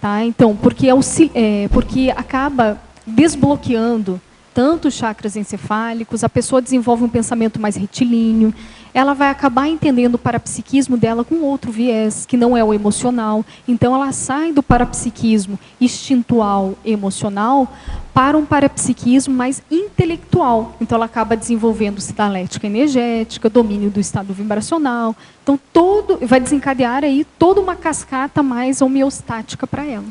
Tá? Então, porque acaba desbloqueando tanto os chakras encefálicos, a pessoa desenvolve um pensamento mais retilíneo, ela vai acabar entendendo o parapsiquismo dela com outro viés, que não é o emocional. Então, ela sai do parapsiquismo instintual emocional para um parapsiquismo mais intelectual. Então, ela acaba desenvolvendo dialética energética, domínio do estado vibracional. Então, vai desencadear aí toda uma cascata mais homeostática para ela.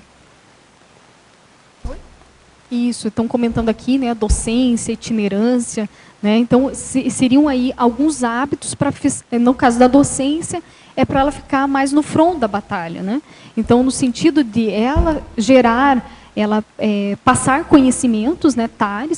Isso, estão comentando aqui, né, docência, itinerância, né? Então, seriam aí alguns hábitos para, no caso da docência, é para ela ficar mais no front da batalha, né? Então, no sentido de ela passar conhecimentos, né,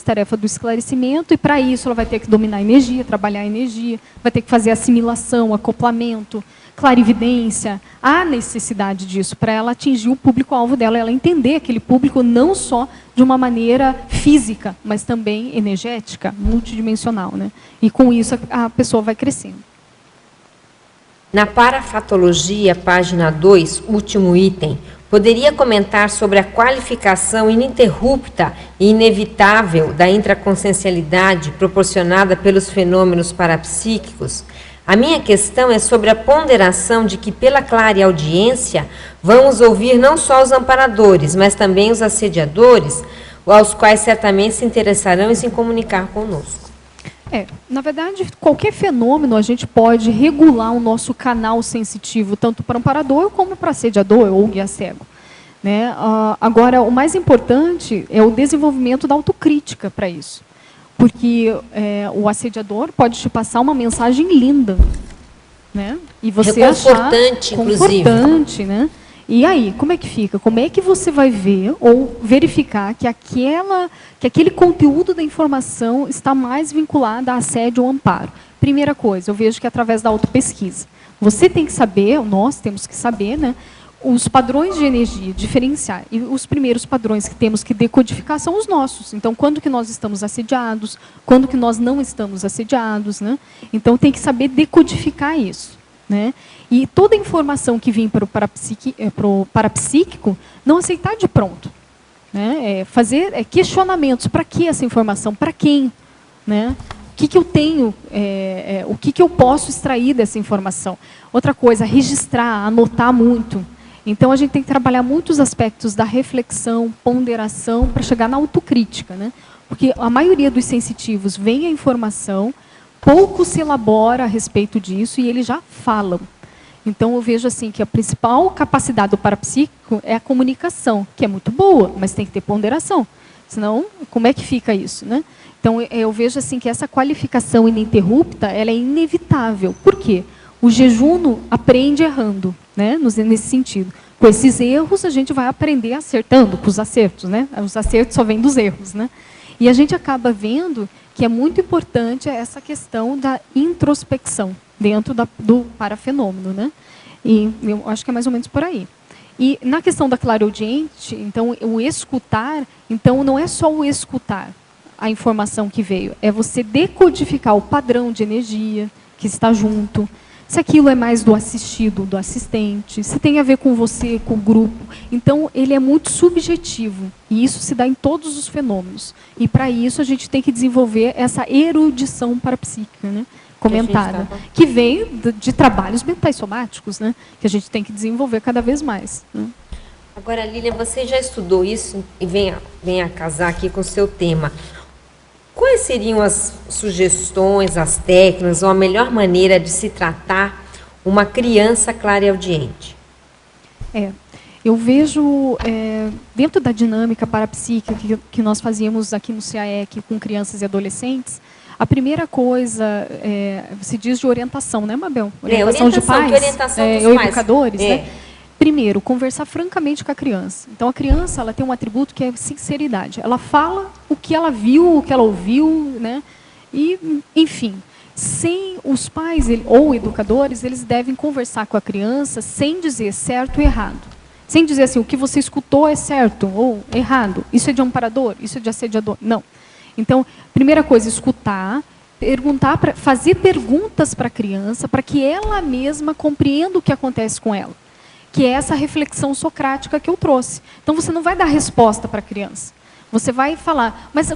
tarefa do esclarecimento, e para isso ela vai ter que dominar a energia, trabalhar a energia, vai ter que fazer assimilação, acoplamento, clarividência. Há necessidade disso para ela atingir o público-alvo dela, ela entender aquele público não só de uma maneira física, mas também energética, multidimensional, né? E com isso a pessoa vai crescendo. Na parafatologia, página 2, último item, poderia comentar sobre a qualificação ininterrupta e inevitável da intraconsciencialidade proporcionada pelos fenômenos parapsíquicos? A minha questão é sobre a ponderação de que, pela clareaudiência, vamos ouvir não só os amparadores, mas também os assediadores, aos quais certamente se interessarão em se comunicar conosco. Na verdade, qualquer fenômeno a gente pode regular o nosso canal sensitivo, tanto para amparador como para assediador ou guia cego, né? Agora, o mais importante é o desenvolvimento da autocrítica para isso. Porque o assediador pode te passar uma mensagem linda, né? E você achar confortante, né? E aí, como é que fica? Como é que você vai ver ou verificar que aquele conteúdo da informação está mais vinculado a assédio ou amparo? Primeira coisa, eu vejo que é através da autopesquisa. Você tem que saber, nós temos que saber, né, os padrões de energia, diferenciar. E os primeiros padrões que temos que decodificar são os nossos. Então, quando que nós estamos assediados, quando que nós não estamos assediados, né? Então, tem que saber decodificar isso, né? E toda informação que vem para o parapsíquico, não aceitar de pronto, né? Fazer questionamentos. Para que essa informação? Para quem? Né? O que eu tenho? O que eu posso extrair dessa informação? Outra coisa, registrar, anotar muito. Então, a gente tem que trabalhar muitos aspectos da reflexão, ponderação, para chegar na autocrítica, né? Porque a maioria dos sensitivos vem a informação, pouco se elabora a respeito disso e eles já falam. Então, eu vejo assim que a principal capacidade do parapsíquico é a comunicação, que é muito boa, mas tem que ter ponderação. Senão, como é que fica isso, né? Então, eu vejo assim que essa qualificação ininterrupta, ela é inevitável. Por quê? O jejuno aprende errando, né? Nesse sentido. Com esses erros, a gente vai aprender acertando, com os acertos, né? Os acertos só vêm dos erros, né? E a gente acaba vendo que é muito importante essa questão da introspecção dentro do parafenômeno, né? E eu acho que é mais ou menos por aí. E na questão da clareaudiente, então, o escutar, então, não é só o escutar a informação que veio, é você decodificar o padrão de energia que está junto, se aquilo é mais do assistido, do assistente, se tem a ver com você, com o grupo. Então, ele é muito subjetivo. E isso se dá em todos os fenômenos. E, para isso, a gente tem que desenvolver essa erudição parapsíquica, né? Comentada, que vem de trabalhos mentais somáticos, né? Que a gente tem que desenvolver cada vez mais, né? Agora, Lília, você já estudou isso e vem a casar aqui com o seu tema. Quais seriam as sugestões, as técnicas ou a melhor maneira de se tratar uma criança clareaudiente? Eu vejo, dentro da dinâmica parapsíquica que nós fazíamos aqui no CAEC com crianças e adolescentes, a primeira coisa, se diz de orientação, né, Mabel? Orientação de pais, orientação dos ou pais. educadores, né? Primeiro, conversar francamente com a criança. Então, a criança, ela tem um atributo que é sinceridade. Ela fala o que ela viu, o que ela ouviu, né? E, enfim. sem os pais ou educadores, eles devem conversar com a criança sem dizer certo e errado. Sem dizer assim, o que você escutou é certo ou errado. Isso é de amparador, isso é de assediador. Não. Então, primeira coisa, escutar, perguntar, fazer perguntas para a criança, para que ela mesma compreenda o que acontece com ela. Que é essa reflexão socrática que eu trouxe. Então, você não vai dar resposta para a criança. Você vai falar, mas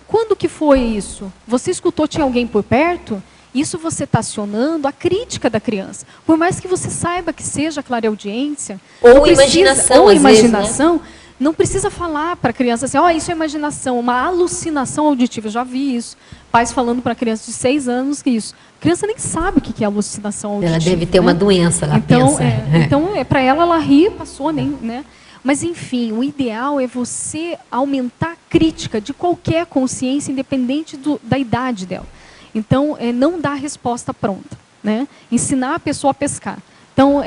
quando que foi isso? Você escutou, tinha alguém por perto? Isso você está acionando a crítica da criança. Por mais que você saiba que seja clareaudiência, ou imaginação, imaginação, né? Não precisa falar para a criança assim, isso é imaginação, uma alucinação auditiva. Eu já vi isso. Pais falando para a criança de 6 anos que isso. A criança nem sabe o que é alucinação auditiva. Ela deve ter uma doença, ela então, pensa. Então, para ela ri, passou, nem, né? Mas, enfim, o ideal é você aumentar a crítica de qualquer consciência, independente da idade dela. Então, não dar a resposta pronta, né? Ensinar a pessoa a pescar. Então,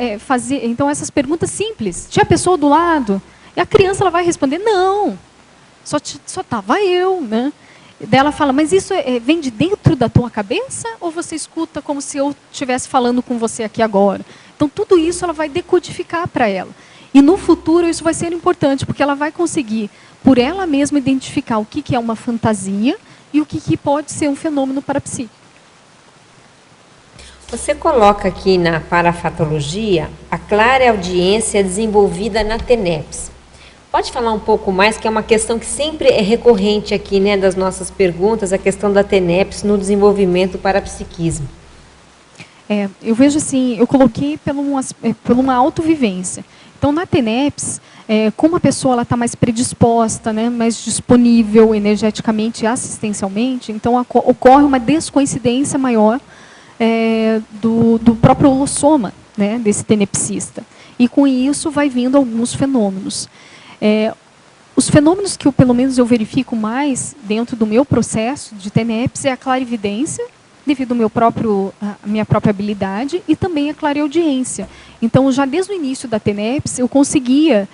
então essas perguntas simples. Tinha a pessoa do lado? E a criança ela vai responder, não, só estava eu, né? Daí ela fala, mas isso vem de dentro da tua cabeça ou você escuta como se eu estivesse falando com você aqui agora? Então, tudo isso ela vai decodificar para ela. E no futuro isso vai ser importante, porque ela vai conseguir, por ela mesma, identificar o que é uma fantasia e o que pode ser um fenômeno parapsíquico. Você coloca aqui na parafatologia a clareaudiência desenvolvida na TENEPS. Pode falar um pouco mais, que é uma questão que sempre é recorrente aqui, né, das nossas perguntas, a questão da TENEPS no desenvolvimento do parapsiquismo. Eu vejo assim, eu coloquei por uma autovivência. Então, na TENEPS, como a pessoa está mais predisposta, né, mais disponível energeticamente e assistencialmente, então ocorre uma descoincidência maior do próprio holossoma, né, desse tenepsista. E com isso vai vindo alguns fenômenos. Os fenômenos que pelo menos eu verifico mais dentro do meu processo de TENEPS é a clarividência, devido à minha própria habilidade, e também a clareaudiência. Então, já desde o início da TENEPS, eu conseguia,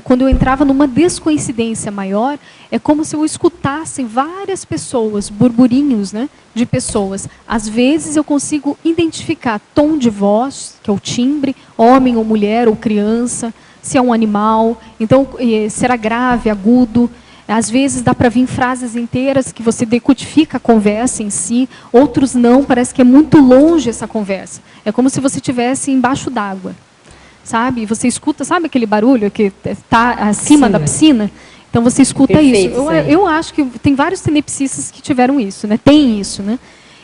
quando eu entrava numa descoincidência maior, é como se eu escutasse várias pessoas, burburinhos, né, de pessoas. Às vezes eu consigo identificar tom de voz, que é o timbre, homem ou mulher ou criança, se é um animal, então será grave, agudo. Às vezes dá para vir frases inteiras que você decodifica a conversa em si, outros não, parece que é muito longe essa conversa. É como se você estivesse embaixo d'água, sabe? Você escuta, sabe aquele barulho que está acima da piscina? Então você escuta Perfeito, isso. Eu acho que tem vários tenepsistas que tiveram isso, né? Tem isso, né?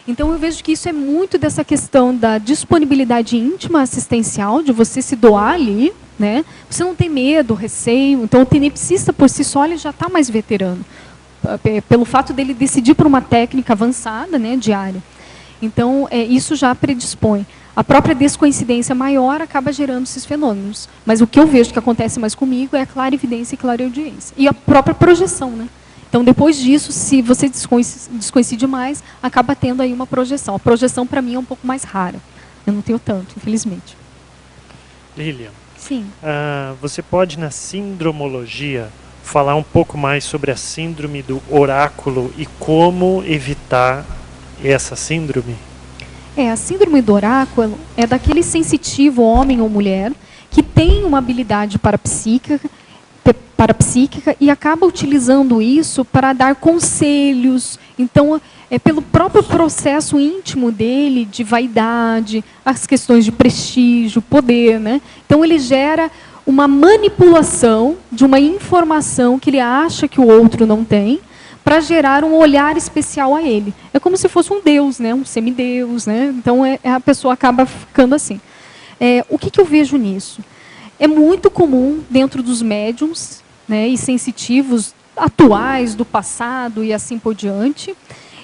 Então eu vejo que isso é muito dessa questão da disponibilidade íntima assistencial, de você se doar ali, né? Você não tem medo, receio. Então o tenepsista por si só ele já está mais veterano, pelo fato dele decidir por uma técnica avançada, né, diária. Então isso já predispõe. A própria descoincidência maior acaba gerando esses fenômenos. Mas o que eu vejo que acontece mais comigo é a clarividência e clareaudiência. E a própria projeção, né? Então, depois disso, se você descoincide mais, acaba tendo aí uma projeção. A projeção, para mim, é um pouco mais rara. Eu não tenho tanto, infelizmente. Lilian, sim. Você pode, na sindromologia, falar um pouco mais sobre a síndrome do oráculo e como evitar essa síndrome? A síndrome do oráculo é daquele sensitivo, homem ou mulher, que tem uma habilidade parapsíquica e acaba utilizando isso para dar conselhos. Então, pelo próprio processo íntimo dele, de vaidade, as questões de prestígio, poder, né? Então, ele gera uma manipulação de uma informação que ele acha que o outro não tem, para gerar um olhar especial a ele. É como se fosse um deus, né? Um semideus, né? Então, a pessoa acaba ficando assim. O que eu vejo nisso? É muito comum dentro dos médiums, né, e sensitivos atuais, do passado e assim por diante.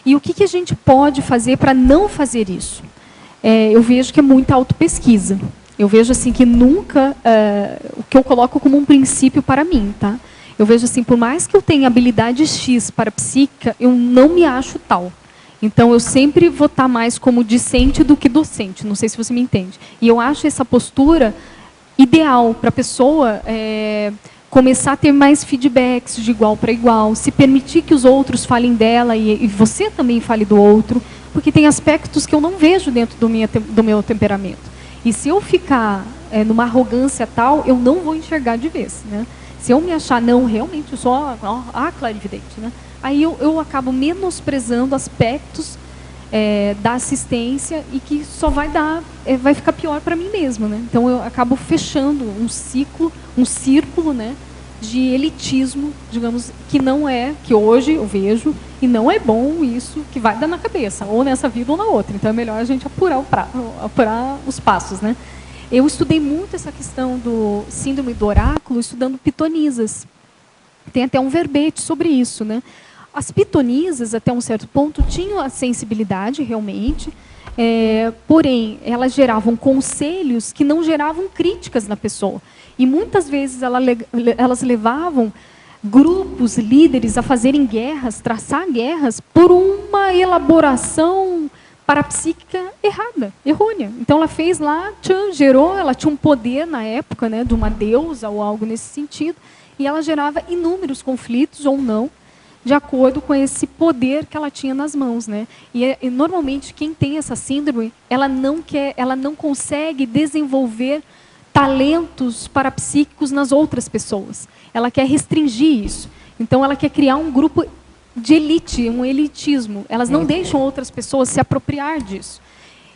E o que a gente pode fazer para não fazer isso? Eu vejo que é muita autopesquisa. Eu vejo assim que nunca, o que eu coloco como um princípio para mim, tá? Eu vejo assim, por mais que eu tenha habilidade X para psíquica, eu não me acho tal. Então, eu sempre vou estar mais como discente do que docente. Não sei se você me entende. E eu acho essa postura ideal para a pessoa começar a ter mais feedbacks de igual para igual, se permitir que os outros falem dela e você também fale do outro, porque tem aspectos que eu não vejo dentro do meu temperamento. E se eu ficar numa arrogância tal, eu não vou enxergar de vez, né? Se eu me achar, não, realmente, eu sou a clarividente, né? Aí eu acabo menosprezando aspectos da assistência e que só vai ficar pior para mim mesma, né? Então eu acabo fechando um círculo, né, de elitismo, digamos, que hoje eu vejo, e não é bom isso, que vai dar na cabeça, ou nessa vida ou na outra. Então é melhor a gente apurar os passos, né? Eu estudei muito essa questão do síndrome do oráculo, estudando pitonisas. Tem até um verbete sobre isso, né? As pitonisas, até um certo ponto, tinham a sensibilidade, realmente, porém, elas geravam conselhos que não geravam críticas na pessoa. E muitas vezes elas levavam grupos, líderes, a fazerem guerras, traçar guerras, por uma elaboração parapsíquica errônea. Então ela fez lá, gerou, ela tinha um poder na época, né, de uma deusa ou algo nesse sentido, e ela gerava inúmeros conflitos ou não, de acordo com esse poder que ela tinha nas mãos, né? E normalmente quem tem essa síndrome, ela não consegue desenvolver talentos parapsíquicos nas outras pessoas. Ela quer restringir isso. Então ela quer criar um grupo de elite, um elitismo. Elas não deixam outras pessoas se apropriar disso.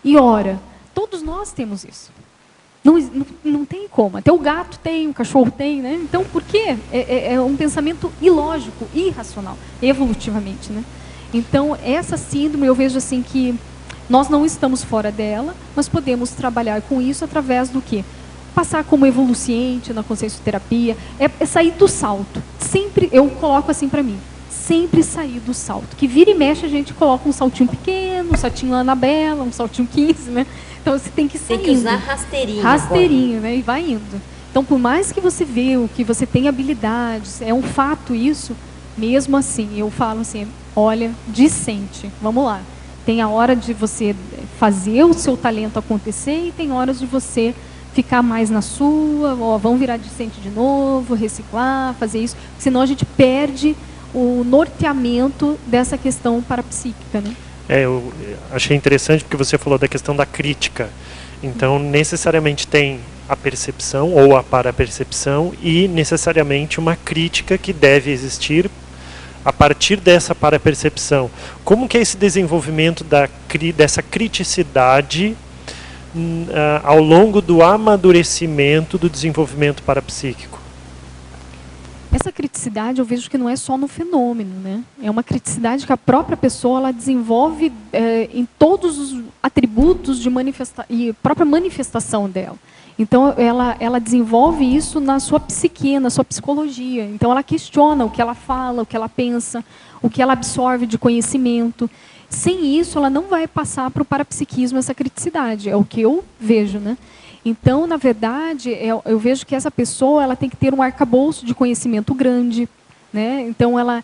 E ora, todos nós temos isso. Não tem como. Até o gato tem, o cachorro tem, né? Então, por quê? É um pensamento ilógico, irracional, evolutivamente, né? Então, essa síndrome, eu vejo assim que nós não estamos fora dela, mas podemos trabalhar com isso através do quê? Passar como evoluciente na consciencioterapia, é sair do salto. Sempre, eu coloco assim para mim, sempre sair do salto. Que vira e mexe a gente coloca um saltinho pequeno, um saltinho Anabela, um saltinho 15, né? Então você tem que sair. Tem que usar rasteirinho. Rasteirinho, né? E vai indo. Então, por mais que você vê o que você tem habilidades, é um fato isso, mesmo assim, eu falo assim, olha, dissente, vamos lá. Tem a hora de você fazer o seu talento acontecer e tem horas de você ficar mais na sua, vamos virar discente de novo, reciclar, fazer isso, senão a gente perde o norteamento dessa questão parapsíquica, né? Eu achei interessante porque você falou da questão da crítica. Então, necessariamente tem a percepção ou a parapercepção e necessariamente uma crítica que deve existir a partir dessa parapercepção. Como que é esse desenvolvimento dessa criticidade ao longo do amadurecimento do desenvolvimento parapsíquico? Essa criticidade eu vejo que não é só no fenômeno, né? É uma criticidade que a própria pessoa ela desenvolve em todos os atributos e própria manifestação dela. Então ela desenvolve isso na sua psique, na sua psicologia. Então ela questiona o que ela fala, o que ela pensa, o que ela absorve de conhecimento. Sem isso ela não vai passar para o parapsiquismo essa criticidade, é o que eu vejo, né? Então, na verdade, eu vejo que essa pessoa ela tem que ter um arcabouço de conhecimento grande, né? Então, ela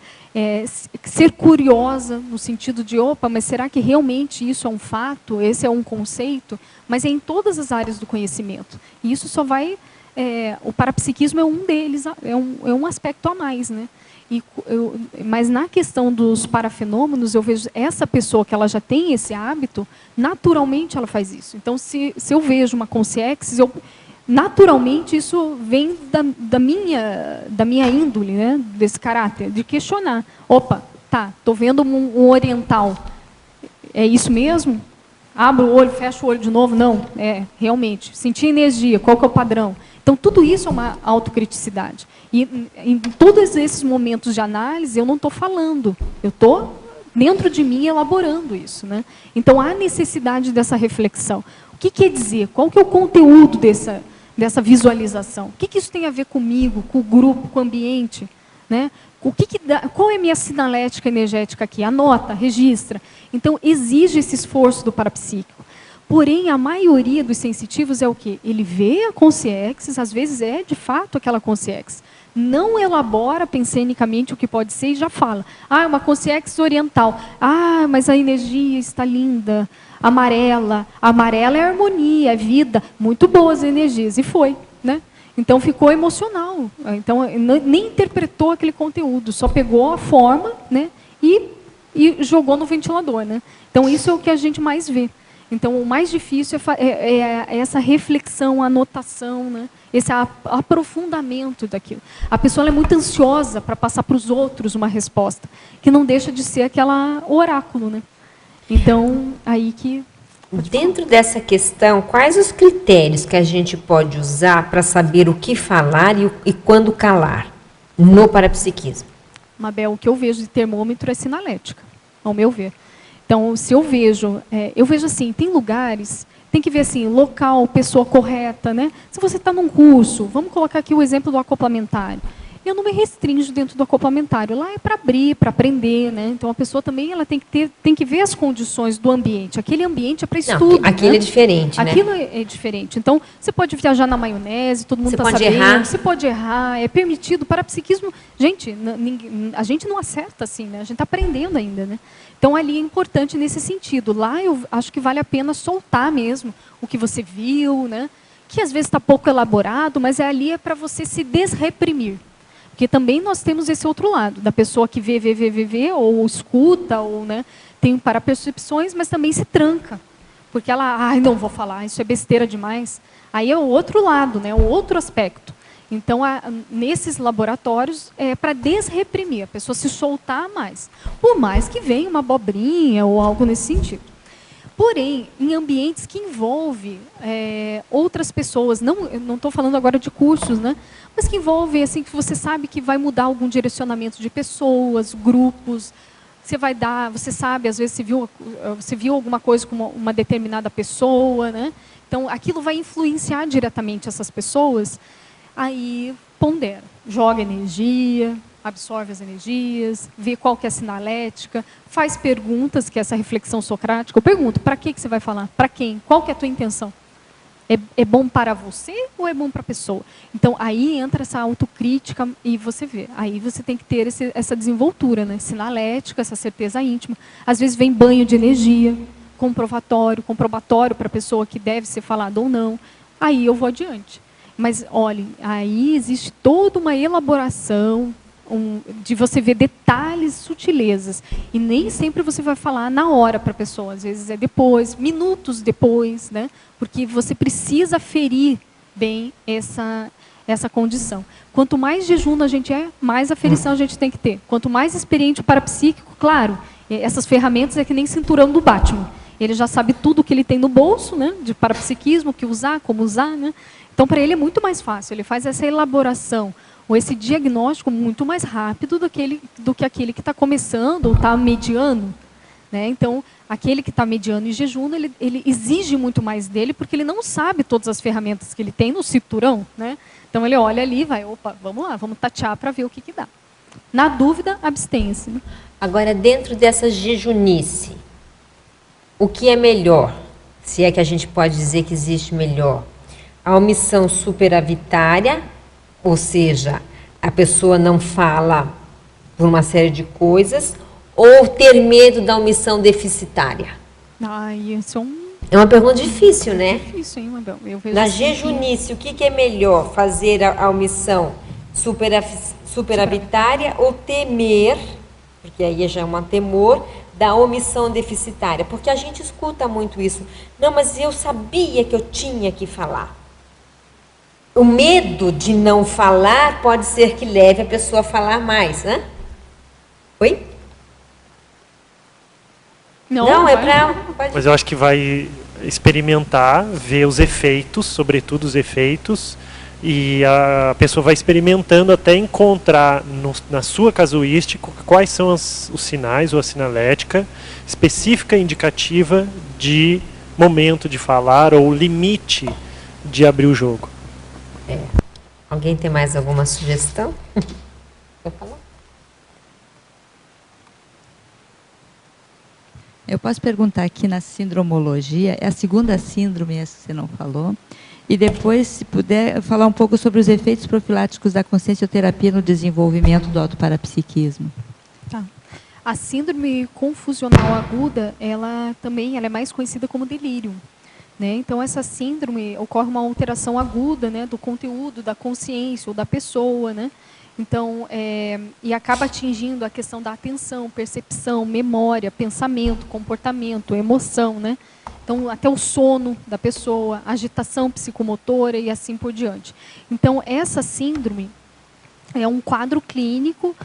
ser curiosa no sentido de, opa, mas será que realmente isso é um fato? Esse é um conceito? Mas é em todas as áreas do conhecimento. E isso só vai... o parapsiquismo é um deles, é um aspecto a mais, né? Mas na questão dos parafenômenos, eu vejo essa pessoa que ela já tem esse hábito, naturalmente ela faz isso. Então, se eu vejo uma consciência, naturalmente isso vem da minha índole, né, desse caráter, de questionar. Opa, tá, estou vendo um oriental, é isso mesmo? Abro o olho, fecho o olho de novo? Não, realmente. Senti energia, qual que é o padrão? Então, tudo isso é uma autocriticidade. E em todos esses momentos de análise, eu não estou falando. Eu estou, dentro de mim, elaborando isso, né? Então, há necessidade dessa reflexão. O que quer dizer? Qual que é o conteúdo dessa visualização? O que isso tem a ver comigo, com o grupo, com o ambiente? Né? Qual é a minha sinalética energética aqui? Anota, registra. Então, exige esse esforço do parapsíquico. Porém, a maioria dos sensitivos é o quê? Ele vê a consciência, às vezes é de fato aquela consciência. Não elabora pensenicamente o que pode ser e já fala. Ah, é uma consciência oriental. Ah, mas a energia está linda, amarela. Amarela é harmonia, é vida. Muito boas energias. E foi, né? Então ficou emocional. Então nem interpretou aquele conteúdo, só pegou a forma, né? E e jogou no ventilador, né? Então, isso é o que a gente mais vê. Então, o mais difícil é essa reflexão, anotação, né? Esse aprofundamento daquilo. A pessoa é muito ansiosa para passar para os outros uma resposta, que não deixa de ser aquela oráculo, né? Então, aí que... Dentro dessa questão, quais os critérios que a gente pode usar para saber o que falar e quando calar no parapsiquismo? Mabel, o que eu vejo de termômetro é sinalética, ao meu ver. Então, se eu vejo assim, tem lugares, tem que ver assim, local, pessoa correta, né? Se você está num curso, vamos colocar aqui o exemplo do acoplamentário. Eu não me restringo dentro do acoplamentário. Lá é para abrir, para aprender, né? Então a pessoa também ela tem que ver as condições do ambiente. Aquele ambiente é para estudo. Aquilo né? é diferente, né? Aquilo é diferente. Então você pode viajar na maionese, todo mundo está sabendo. Errar. Você pode errar, é permitido. Parapsiquismo, gente, a gente não acerta assim, né? A gente está aprendendo ainda, né? Então ali é importante nesse sentido. Lá eu acho que vale a pena soltar mesmo o que você viu, né? Que às vezes está pouco elaborado, mas ali é para você se desreprimir. Porque também nós temos esse outro lado, da pessoa que vê, ou escuta, ou né, tem parapercepções, mas também se tranca. Porque ela, não vou falar, isso é besteira demais. Aí é o outro lado, né, o outro aspecto. Então, nesses laboratórios, é para desreprimir, a pessoa se soltar mais. Por mais que venha uma abobrinha ou algo nesse sentido. Porém, em ambientes que envolvem outras pessoas, eu não estou falando agora de cursos, né? Mas que envolvem, assim, que você sabe que vai mudar algum direcionamento de pessoas, grupos. Você sabe, às vezes você viu alguma coisa com uma determinada pessoa, né? Então, aquilo vai influenciar diretamente essas pessoas. Aí, pondera, joga energia, absorve as energias, vê qual que é a sinalética, faz perguntas, que é essa reflexão socrática. Eu pergunto, para que você vai falar? Para quem? Qual que é a tua intenção? É bom para você ou é bom para a pessoa? Então, aí entra essa autocrítica e você vê. Aí você tem que ter essa desenvoltura, né? Sinalética, essa certeza íntima. Às vezes vem banho de energia, comprobatório para a pessoa que deve ser falado ou não. Aí eu vou adiante. Mas, olhem, aí existe toda uma elaboração de você ver detalhes, sutilezas. E nem sempre você vai falar na hora para a pessoa. Às vezes é depois, minutos depois, né? Porque você precisa ferir bem essa condição. Quanto mais jejum a gente mais aferição a gente tem que ter. Quanto mais experiente o parapsíquico, claro, essas ferramentas é que nem cinturão do Batman. Ele já sabe tudo que ele tem no bolso, né? De parapsiquismo, o que usar, como usar, né? Então, para ele é muito mais fácil. Ele faz essa elaboração ou esse diagnóstico muito mais rápido do que aquele que está começando ou está mediano. Né? Então, aquele que está mediano e jejum, ele exige muito mais dele, porque ele não sabe todas as ferramentas que ele tem no cinturão. Né? Então, ele olha ali e vai, opa, vamos lá, vamos tatear para ver o que dá. Na dúvida, abstenha-se. Né? Agora, dentro dessa jejunice, o que é melhor? Se é que a gente pode dizer que existe melhor. A omissão superavitária, ou seja, a pessoa não fala por uma série de coisas, ou ter medo da omissão deficitária? Isso é uma pergunta difícil, né? Difícil, hein, Mabel? Na jejunice, o que é melhor? Fazer a omissão superavitária ou temer, porque aí já é um temor, da omissão deficitária? Porque a gente escuta muito isso. Não, mas eu sabia que eu tinha que falar. O medo de não falar pode ser que leve a pessoa a falar mais, né? Oi? Não é para... Mas eu acho que vai experimentar, ver os efeitos, sobretudo os efeitos, e a pessoa vai experimentando até encontrar na sua casuística quais são os sinais ou a sinalética específica indicativa de momento de falar ou limite de abrir o jogo. Alguém tem mais alguma sugestão? Quer falar? Eu posso perguntar aqui na sindromologia, é a segunda síndrome, essa que você não falou, e depois, se puder, falar um pouco sobre os efeitos profiláticos da consciencioterapia no desenvolvimento do autoparapsiquismo. Tá. A síndrome confusional aguda, ela é mais conhecida como delírio. Né? Então, essa síndrome ocorre uma alteração aguda, né, do conteúdo, da consciência ou da pessoa. Né? Então, e acaba atingindo a questão da atenção, percepção, memória, pensamento, comportamento, emoção, né? Então, até o sono da pessoa, agitação psicomotora e assim por diante. Então, essa síndrome é um quadro clínico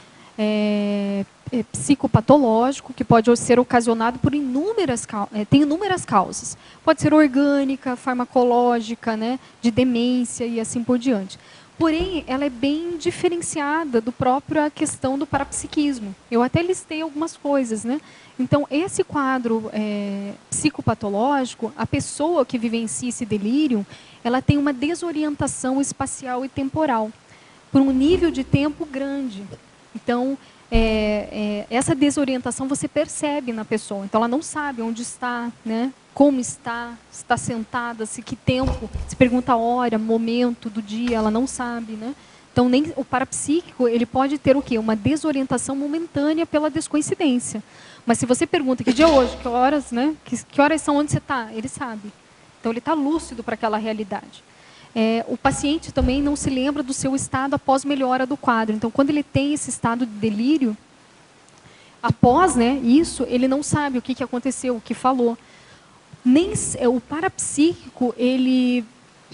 psicopatológico que pode ser ocasionado por tem inúmeras causas. Pode ser orgânica, farmacológica, né, de demência e assim por diante. Porém, ela é bem diferenciada do próprio a questão do parapsiquismo. Eu até listei algumas coisas, né? Então, esse quadro psicopatológico, a pessoa que vivencia esse delírio, ela tem uma desorientação espacial e temporal, por um nível de tempo grande. Então, essa desorientação você percebe na pessoa. Então, ela não sabe onde está, né? Como está sentada, se que tempo, se pergunta a hora, momento do dia, ela não sabe, né? Então, nem o parapsíquico, ele pode ter o quê? Uma desorientação momentânea pela descoincidência. Mas se você pergunta que dia é hoje, que horas, né? Que horas são, onde você está? Ele sabe. Então, ele está lúcido para aquela realidade. O paciente também não se lembra do seu estado após melhora do quadro. Então, quando ele tem esse estado de delírio, após, né, isso, ele não sabe o que aconteceu, o que falou. O parapsíquico, ele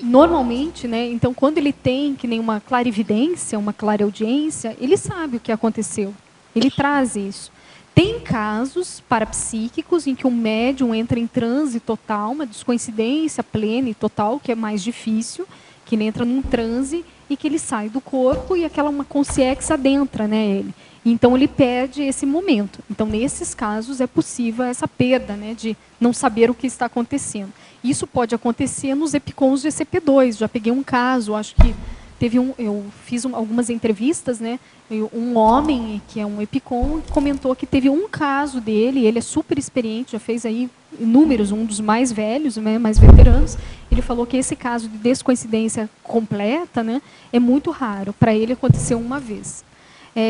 normalmente, né, então quando ele tem que nem uma clarividência, uma clareaudiência, ele sabe o que aconteceu. Ele traz isso. Tem casos parapsíquicos em que um médium entra em transe total, uma descoincidência plena e total, que é mais difícil, que ele entra num transe e que ele sai do corpo e aquela uma consciência adentra, né, ele. Então, ele perde esse momento. Então, nesses casos, é possível essa perda, né, de não saber o que está acontecendo. Isso pode acontecer nos EPICONs de ECP2. Já peguei um caso, acho que eu fiz algumas entrevistas, né, um homem que é um EPICON comentou que teve um caso dele, ele é super experiente, já fez aí inúmeros, um dos mais velhos, né, mais veteranos. Ele falou que esse caso de descoincidência completa, né, é muito raro. Para ele, aconteceu uma vez.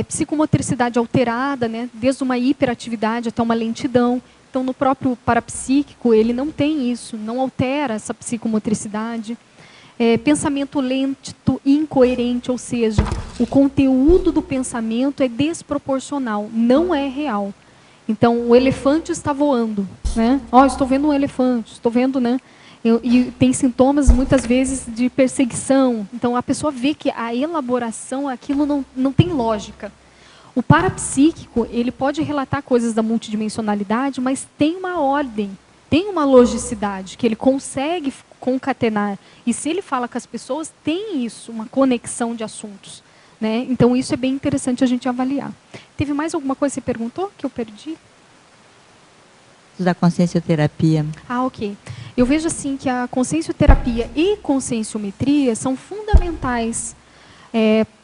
Psicomotricidade alterada, né, desde uma hiperatividade até uma lentidão. Então, no próprio parapsíquico, ele não tem isso, não altera essa psicomotricidade. Pensamento lento e incoerente, ou seja, o conteúdo do pensamento é desproporcional, não é real. Então, o elefante está voando, né? Estou vendo um elefante, estou vendo, né? E tem sintomas, muitas vezes, de perseguição. Então, a pessoa vê que a elaboração, aquilo não tem lógica. O parapsíquico, ele pode relatar coisas da multidimensionalidade, mas tem uma ordem, tem uma logicidade, que ele consegue concatenar. E se ele fala com as pessoas, tem isso, uma conexão de assuntos, né? Então, isso é bem interessante a gente avaliar. Teve mais alguma coisa que você perguntou, que eu perdi? Da consciencioterapia. Ok. Eu vejo assim que a consciencioterapia e conscienciometria são fundamentais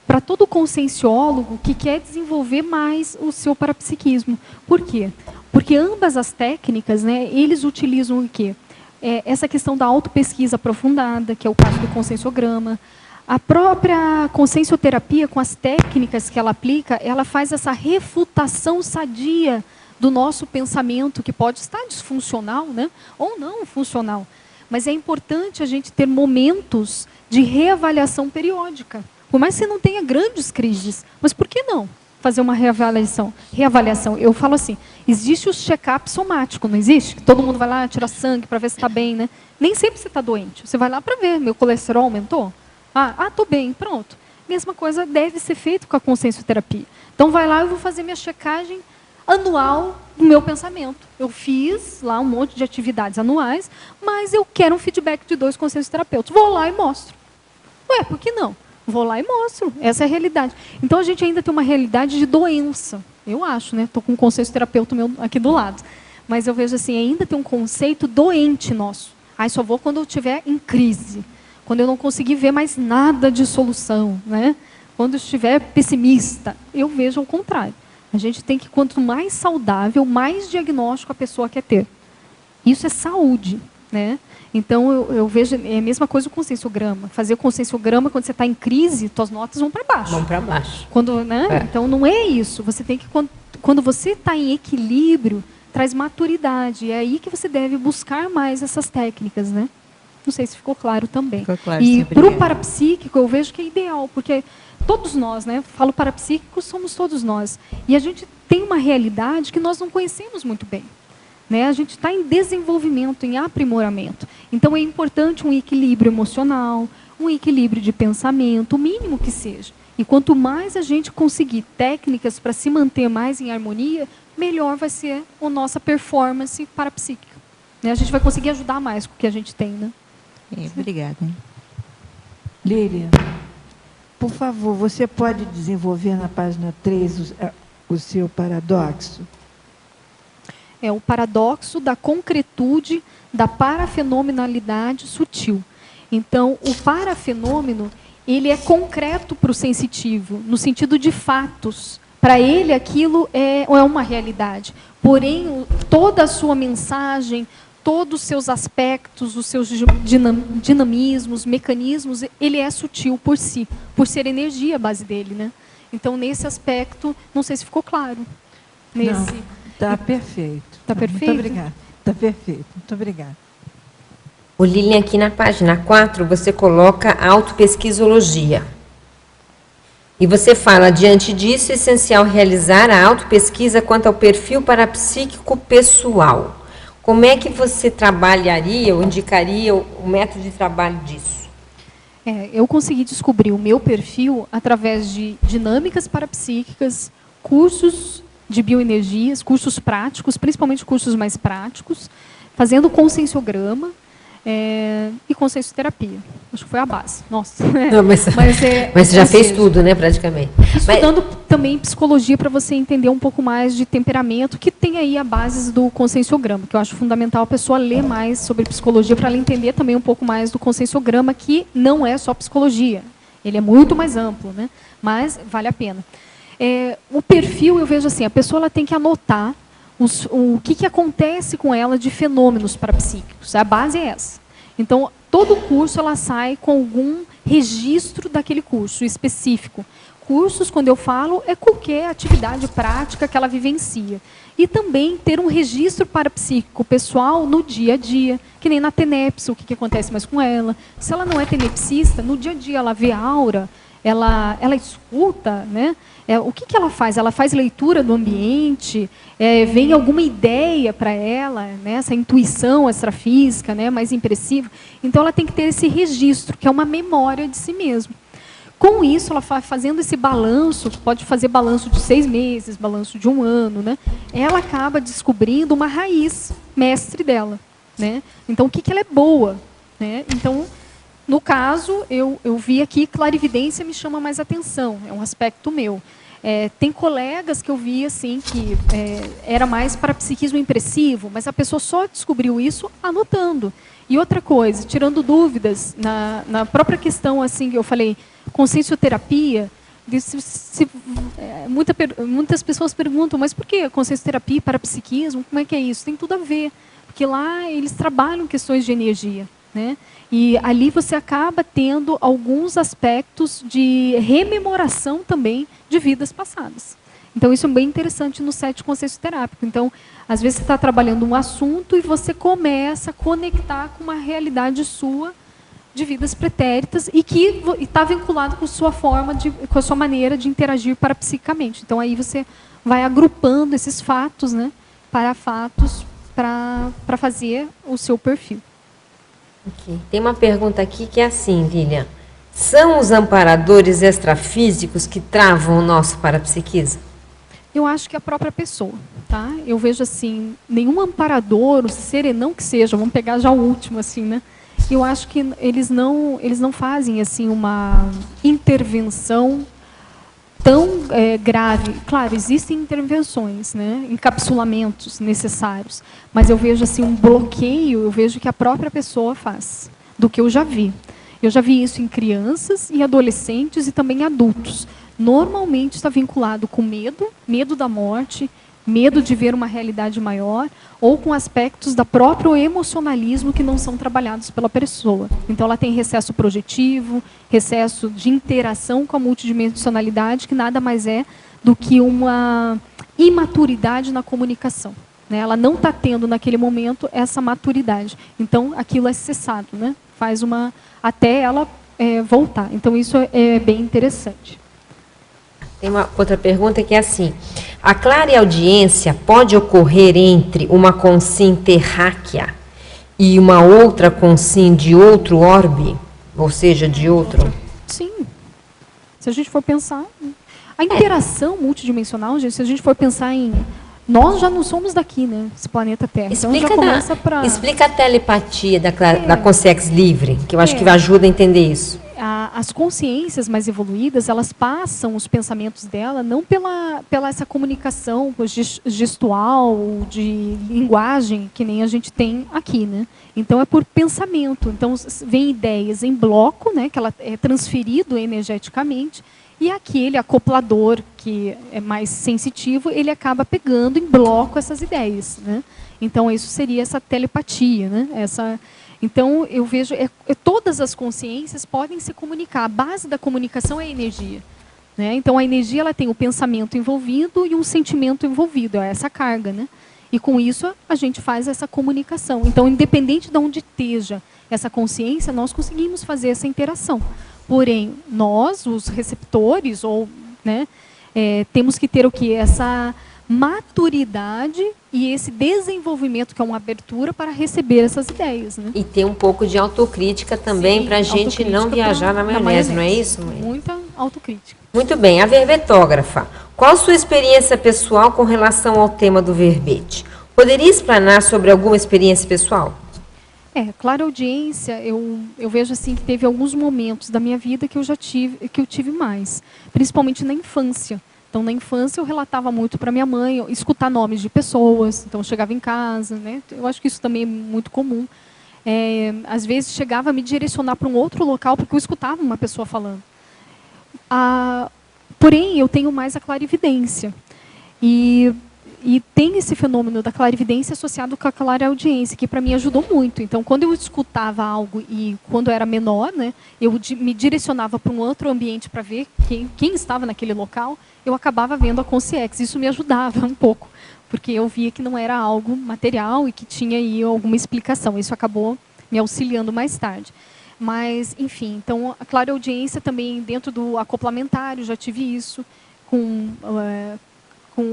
para todo conscienciólogo que quer desenvolver mais o seu parapsiquismo. Por quê? Porque ambas as técnicas, né, eles utilizam o quê? Essa questão da autopesquisa aprofundada, que é o caso do conscienciograma. A própria consciencioterapia, com as técnicas que ela aplica, ela faz essa refutação sadia do nosso pensamento, que pode estar disfuncional, né? Ou não funcional. Mas é importante a gente ter momentos de reavaliação periódica. Por mais que você não tenha grandes crises, mas por que não fazer uma reavaliação? Eu falo assim, existe o check-up somático, não existe? Todo mundo vai lá, tira sangue para ver se está bem, né? Nem sempre você está doente. Você vai lá para ver, meu colesterol aumentou? Estou bem, pronto. Mesma coisa deve ser feito com a consciencioterapia. Então, vai lá, eu vou fazer minha checagem anual do meu pensamento. Eu fiz lá um monte de atividades anuais, mas eu quero um feedback de 2 consciencioterapeutas. Vou lá e mostro. Por que não? Vou lá e mostro. Essa é a realidade. Então, a gente ainda tem uma realidade de doença. Eu acho, né? Estou com um consciencioterapeuta meu aqui do lado. Mas eu vejo assim, ainda tem um conceito doente nosso. Só vou quando eu estiver em crise. Quando eu não conseguir ver mais nada de solução, né? Quando eu estiver pessimista. Eu vejo ao contrário. A gente tem que, quanto mais saudável, mais diagnóstico a pessoa quer ter. Isso é saúde, né? Então, eu vejo, é a mesma coisa o conscienciograma. Fazer o conscienciograma, quando você está em crise, suas notas vão para baixo. Vão para baixo. Né? Então, não é isso. Você tem que, quando você está em equilíbrio, traz maturidade. É aí que você deve buscar mais essas técnicas, né? Não sei se ficou claro também. Ficou claro, e sim, para o parapsíquico, eu vejo que é ideal, porque todos nós, né? Falo parapsíquicos, somos todos nós. E a gente tem uma realidade que nós não conhecemos muito bem. Né? A gente está em desenvolvimento, em aprimoramento. Então é importante um equilíbrio emocional, um equilíbrio de pensamento, o mínimo que seja. E quanto mais a gente conseguir técnicas para se manter mais em harmonia, melhor vai ser a nossa performance parapsíquica. Né? A gente vai conseguir ajudar mais com o que a gente tem. Né? Obrigada. Lília, por favor, você pode desenvolver na página 3 o seu paradoxo? É o paradoxo da concretude da parafenomenalidade sutil. Então, o parafenômeno, ele é concreto para o sensitivo, no sentido de fatos. Para ele, aquilo é uma realidade. Porém, toda a sua mensagem, todos os seus aspectos, os seus dinamismos, mecanismos, ele é sutil por si, por ser energia a base dele. Né? Então, nesse aspecto, não sei se ficou claro. Está perfeito. Está perfeito? Muito obrigada. Está perfeito. Muito obrigada. O Lilian, aqui na página 4, você coloca autopesquisologia. E você fala, diante disso, é essencial realizar a autopesquisa quanto ao perfil parapsíquico pessoal. Como é que você trabalharia ou indicaria o método de trabalho disso? Eu consegui descobrir o meu perfil através de dinâmicas parapsíquicas, cursos de bioenergias, cursos práticos, principalmente cursos mais práticos, fazendo conscienciograma e consciencioterapia. Acho que foi a base. Nossa. Não, mas você já fez tudo, né, praticamente. Estudando também psicologia para você entender um pouco mais de temperamento, que tem aí a base do conscienciograma, que eu acho fundamental a pessoa ler mais sobre psicologia para ela entender também um pouco mais do conscienciograma, que não é só psicologia. Ele é muito mais amplo, né? Mas vale a pena. O perfil, eu vejo assim, a pessoa ela tem que anotar o que acontece com ela de fenômenos parapsíquicos. A base é essa. Então, todo curso ela sai com algum registro daquele curso específico. Cursos, quando eu falo, é qualquer atividade prática que ela vivencia. E também ter um registro parapsíquico pessoal no dia a dia, que nem na tenepsia, o que acontece mais com ela. Se ela não é tenepsista, no dia a dia ela vê aura, ela escuta, né? O que ela faz? Ela faz leitura do ambiente, vem alguma ideia para ela, né? Essa intuição extrafísica, né? Mais impressiva. Então, ela tem que ter esse registro, que é uma memória de si mesma. Com isso, ela fazendo esse balanço, pode fazer balanço de 6 meses, balanço de 1 ano, né? Ela acaba descobrindo uma raiz mestre dela. Né? Então, o que ela é boa? Né? Então, no caso, eu vi aqui, clarividência me chama mais atenção, é um aspecto meu. Tem colegas que eu vi assim, que era mais parapsiquismo impressivo, mas a pessoa só descobriu isso anotando. E outra coisa, tirando dúvidas, na própria questão assim, que eu falei, consciencioterapia, muitas pessoas perguntam, mas por que consciencioterapia, parapsiquismo, como é que é isso? Tem tudo a ver, porque lá eles trabalham questões de energia. Né? E ali você acaba tendo alguns aspectos de rememoração também de vidas passadas. Então, isso é bem interessante no set consciencioterápico. Então, às vezes você está trabalhando um assunto e você começa a conectar com uma realidade sua de vidas pretéritas e que está vinculado com a sua maneira de interagir parapsicamente. Então, aí você vai agrupando esses fatos, né, para fazer o seu perfil. Okay. Tem uma pergunta aqui que é assim, Lilian. São os amparadores extrafísicos que travam o nosso parapsiquismo? Eu acho que a própria pessoa. Tá? Eu vejo assim, nenhum amparador, o serenão que seja, vamos pegar já o último, assim, né? Eu acho que eles não fazem assim, uma intervenção tão grave. Claro, existem intervenções, né, encapsulamentos necessários, mas eu vejo assim um bloqueio, eu vejo que a própria pessoa faz, do que eu já vi. Eu já vi isso em crianças e adolescentes e também adultos. Normalmente está vinculado com medo da morte, medo de ver uma realidade maior, ou com aspectos da próprio emocionalismo que não são trabalhados pela pessoa. Então, ela tem recesso projetivo, recesso de interação com a multidimensionalidade, que nada mais é do que uma imaturidade na comunicação. Né? Ela não está tendo, naquele momento, essa maturidade. Então, aquilo é cessado, né? Até ela voltar. Então, isso é bem interessante. Tem uma outra pergunta que é assim: a clareaudiência pode ocorrer entre uma consim terráquea e uma outra consim de outro orbe? Ou seja, de outro? Sim. Se a gente for pensar... A interação multidimensional, gente, se a gente for pensar em... Nós já não somos daqui, né? Esse planeta Terra. Então já começa para... Explica a telepatia da consciência livre, que eu acho que ajuda a entender isso. As consciências mais evoluídas, elas passam os pensamentos dela não pela essa comunicação gestual, de linguagem, que nem a gente tem aqui, né? Então, é por pensamento. Então, vem ideias em bloco, né? Que ela é transferido energeticamente, e aquele acoplador, que é mais sensitivo, ele acaba pegando em bloco essas ideias, né? Então, isso seria essa telepatia, né? Então, eu vejo, todas as consciências podem se comunicar. A base da comunicação é a energia, né? Então, a energia ela tem o pensamento envolvido e um sentimento envolvido, é essa carga, né? E com isso, a gente faz essa comunicação. Então, independente de onde esteja essa consciência, nós conseguimos fazer essa interação. Porém, nós, os receptores, né, temos que ter o quê? Essa maturidade e esse desenvolvimento, que é uma abertura para receber essas ideias, né? E ter um pouco de autocrítica também, para a gente não viajar na maionese, não é isso, mãe? Muita autocrítica. Muito bem. A verbetógrafa, qual a sua experiência pessoal com relação ao tema do verbete? Poderia explanar sobre alguma experiência pessoal? Clareaudiência, eu vejo assim que teve alguns momentos da minha vida que eu tive mais, principalmente na infância. Então, na infância, eu relatava muito para minha mãe, escutar nomes de pessoas. Então, eu chegava em casa, né? Eu acho que isso também é muito comum. Às vezes, chegava a me direcionar para um outro local, porque eu escutava uma pessoa falando. Porém, eu tenho mais a clarividência. E tem esse fenômeno da clarividência associado com a clareaudiência, que para mim ajudou muito. Então, quando eu escutava algo e quando eu era menor, né, eu me direcionava para um outro ambiente para ver quem estava naquele local, eu acabava vendo a consciência. Isso me ajudava um pouco, porque eu via que não era algo material e que tinha aí alguma explicação. Isso acabou me auxiliando mais tarde. Mas, enfim, então a clareaudiência também dentro do acoplamentário, já tive isso, com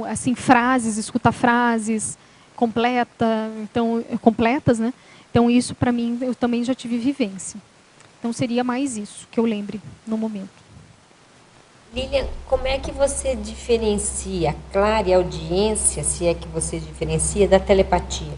assim, frases, escutar frases completas, né? Então, isso, para mim, eu também já tive vivência. Então, seria mais isso que eu lembre no momento. Lilian, como é que você diferencia a clareaudiência, se é que você diferencia, da telepatia?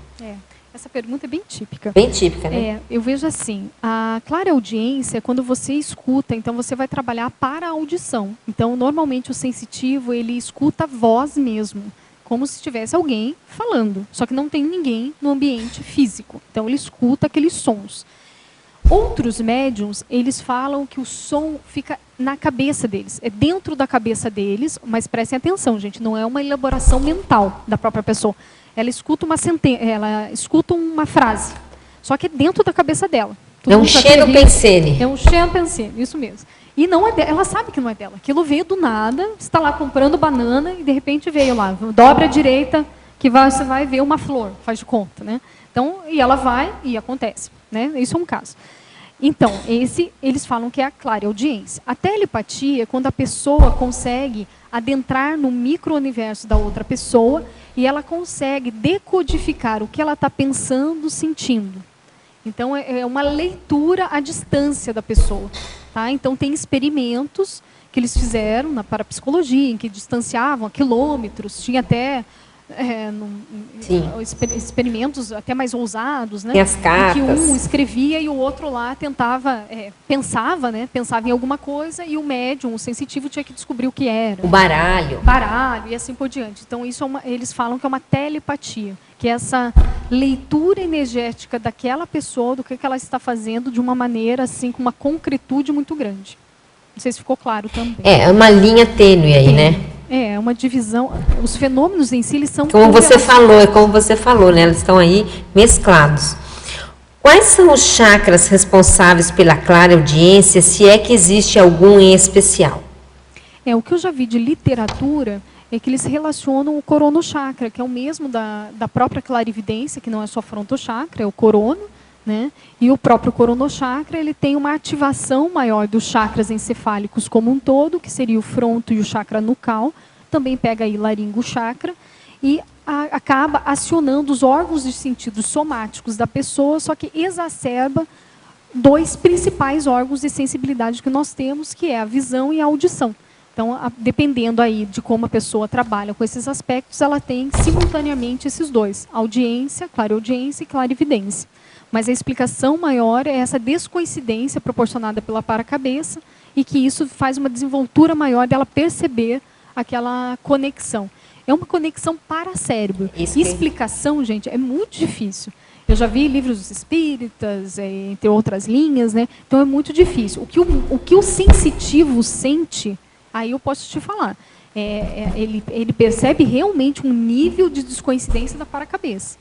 Essa pergunta é bem típica. Bem típica, né? Eu vejo assim, a clareaudiência é quando você escuta, então você vai trabalhar para a audição. Então, normalmente, o sensitivo, ele escuta a voz mesmo, como se tivesse alguém falando, só que não tem ninguém no ambiente físico. Então, ele escuta aqueles sons. Outros médiums, eles falam que o som fica na cabeça deles, é dentro da cabeça deles, mas prestem atenção, gente, não é uma elaboração mental da própria pessoa. Ela escuta uma frase, só que é dentro da cabeça dela. É um cheiro pensene. É um cheiro pensene, isso mesmo. E não é dela, ela sabe que não é dela. Aquilo veio do nada, está lá comprando banana e de repente veio lá, dobra à direita, que você vai ver uma flor, faz de conta, né? Então, e ela vai e acontece, né? Isso é um caso. Então, eles falam que é a clareaudiência. A telepatia é quando a pessoa consegue adentrar no micro-universo da outra pessoa e ela consegue decodificar o que ela está pensando, sentindo. Então, é uma leitura à distância da pessoa. Tá? Então, tem experimentos que eles fizeram na parapsicologia, em que distanciavam a quilômetros, tinha até experimentos até mais ousados, né? Tem as cartas. Em que um escrevia e o outro lá tentava, pensava em alguma coisa e o médium, o sensitivo, tinha que descobrir o que era. O baralho. Baralho e assim por diante. Então, isso eles falam que é uma telepatia, que é essa leitura energética daquela pessoa, do que ela está fazendo, de uma maneira, assim, com uma concretude muito grande. Não sei se ficou claro também. É uma linha tênue aí, né? É uma divisão. Os fenômenos em si, eles são... Como você falou, né? Eles estão aí mesclados. Quais são os chakras responsáveis pela clareaudiência, se é que existe algum em especial? O que eu já vi de literatura é que eles relacionam o coronochakra, que é o mesmo da própria clarividência, que não é só frontochakra, é o corono, né? E o próprio coronochakra, ele tem uma ativação maior dos chakras encefálicos como um todo, que seria o fronto e o chakra nucal, também pega aí laringo chakra, e acaba acionando os órgãos de sentidos somáticos da pessoa, só que exacerba dois principais órgãos de sensibilidade que nós temos, que é a visão e a audição. Então, dependendo aí de como a pessoa trabalha com esses aspectos, ela tem simultaneamente esses dois, audiência, clareaudiência e clarividência. Mas a explicação maior é essa descoincidência proporcionada pela para-cabeça e que isso faz uma desenvoltura maior dela perceber aquela conexão. É uma conexão para-cérebro. Explicação, gente, é muito difícil. Eu já vi livros dos espíritas, entre outras linhas, né? Então é muito difícil. O que o sensitivo sente, aí eu posso te falar. Ele percebe realmente um nível de descoincidência da para-cabeça.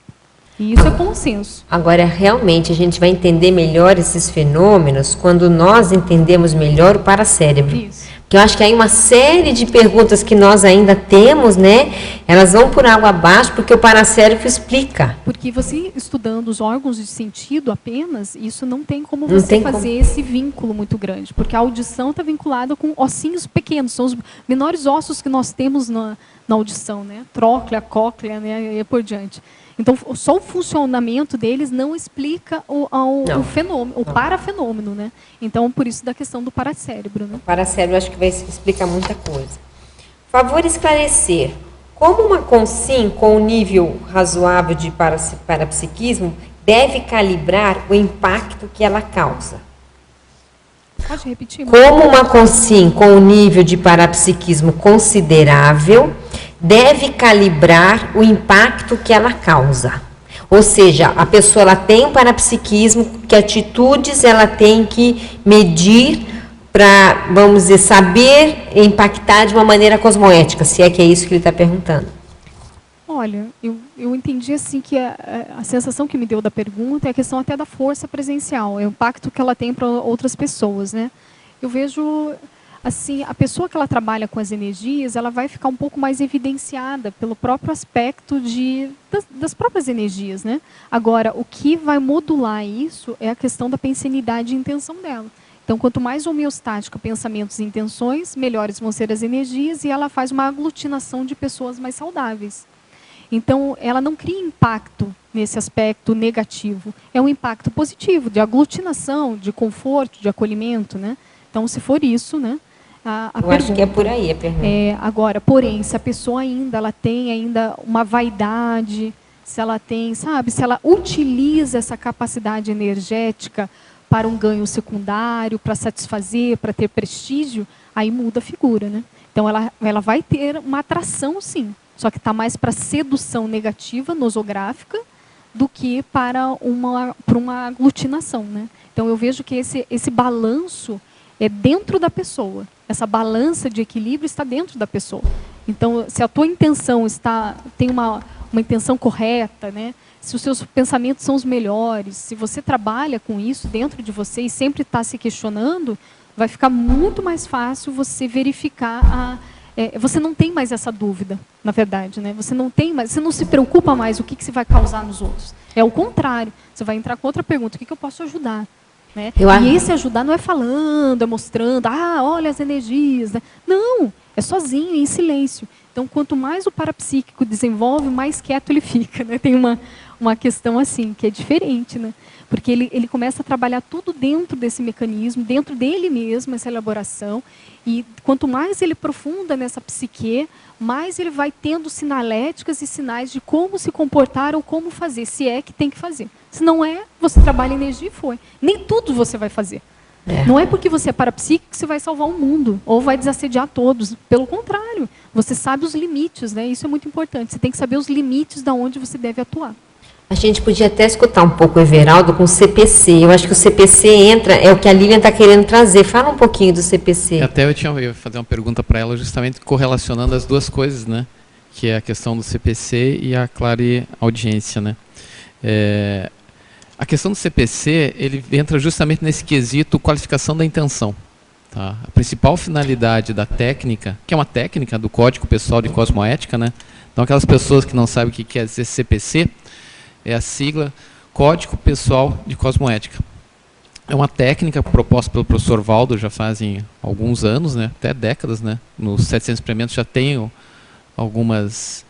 E isso é consenso. Agora, realmente, a gente vai entender melhor esses fenômenos quando nós entendemos melhor o paracérebro. Isso. Porque eu acho que aí uma série de perguntas que nós ainda temos, né? Elas vão por água abaixo porque o paracérebro explica. Porque você estudando os órgãos de sentido apenas, isso não tem como você fazer esse vínculo muito grande. Porque a audição está vinculada com ossinhos pequenos, são os menores ossos que nós temos na audição, né? Tróclea, cóclea, né? E por diante. Então, só o funcionamento deles não explica o fenômeno, o parafenômeno, né? Então, por isso da questão do paracérebro, né? O paracérebro acho que vai explicar muita coisa. Favor esclarecer, como uma consim com um nível razoável de parapsiquismo deve calibrar o impacto que ela causa? Pode repetir? Como uma consim com um nível de parapsiquismo considerável deve calibrar o impacto que ela causa. Ou seja, a pessoa ela tem um parapsiquismo, que atitudes ela tem que medir para, vamos dizer, saber impactar de uma maneira cosmoética, se é que é isso que ele está perguntando. Olha, eu entendi assim que a sensação que me deu da pergunta é a questão até da força presencial, é o impacto que ela tem para outras pessoas, né? Eu vejo assim, a pessoa que ela trabalha com as energias, ela vai ficar um pouco mais evidenciada pelo próprio aspecto das próprias energias, né? Agora, o que vai modular isso é a questão da pensenidade e intenção dela. Então, quanto mais homeostática pensamentos e intenções, melhores vão ser as energias e ela faz uma aglutinação de pessoas mais saudáveis. Então, ela não cria impacto nesse aspecto negativo. É um impacto positivo, de aglutinação, de conforto, de acolhimento, né? Então, se for isso, né? Eu acho que é por aí a pergunta. Agora, porém, se a pessoa ela tem ainda uma vaidade, se ela tem, sabe, se ela utiliza essa capacidade energética para um ganho secundário, para satisfazer, para ter prestígio, aí muda a figura, né? Então, ela vai ter uma atração, sim, só que está mais para sedução negativa, nosográfica, do que para uma aglutinação, né? Então, eu vejo que esse balanço é dentro da pessoa. Essa balança de equilíbrio está dentro da pessoa. Então, se a tua intenção tem uma intenção correta, né? Se os seus pensamentos são os melhores, se você trabalha com isso dentro de você e sempre está se questionando, vai ficar muito mais fácil você verificar você não tem mais essa dúvida, na verdade, né? Você não se preocupa mais o que você vai causar nos outros. É o contrário. Você vai entrar com outra pergunta: o que eu posso ajudar? Né? E esse ajudar não é falando, é mostrando, olha as energias. Né? Não, é sozinho, em silêncio. Então, quanto mais o parapsíquico desenvolve, mais quieto ele fica. Né? Tem uma questão assim, que é diferente. Né? Porque ele começa a trabalhar tudo dentro desse mecanismo, dentro dele mesmo, essa elaboração. E quanto mais ele aprofunda nessa psique, mais ele vai tendo sinaléticas e sinais de como se comportar ou como fazer, se é que tem que fazer. Se não é, você trabalha energia e foi. Nem tudo você vai fazer. Não é porque você é parapsíquico que você vai salvar o mundo, ou vai desassediar todos. Pelo contrário, você sabe os limites, né? Isso é muito importante. Você tem que saber os limites de onde você deve atuar. A gente podia até escutar um pouco o Everaldo com o CPC. Eu acho que o CPC é o que a Lilian está querendo trazer. Fala um pouquinho do CPC. Até eu ia fazer uma pergunta para ela, justamente correlacionando as duas coisas, né? Que é a questão do CPC e a clareaudiência, né? A questão do CPC, ele entra justamente nesse quesito qualificação da intenção. Tá? A principal finalidade da técnica, que é uma técnica do Código Pessoal de Cosmoética, né? Então, aquelas pessoas que não sabem o que quer dizer CPC, é a sigla Código Pessoal de Cosmoética. É uma técnica proposta pelo professor Valdo já fazem alguns anos, né, até décadas, né, nos 700 experimentos já tenho algumas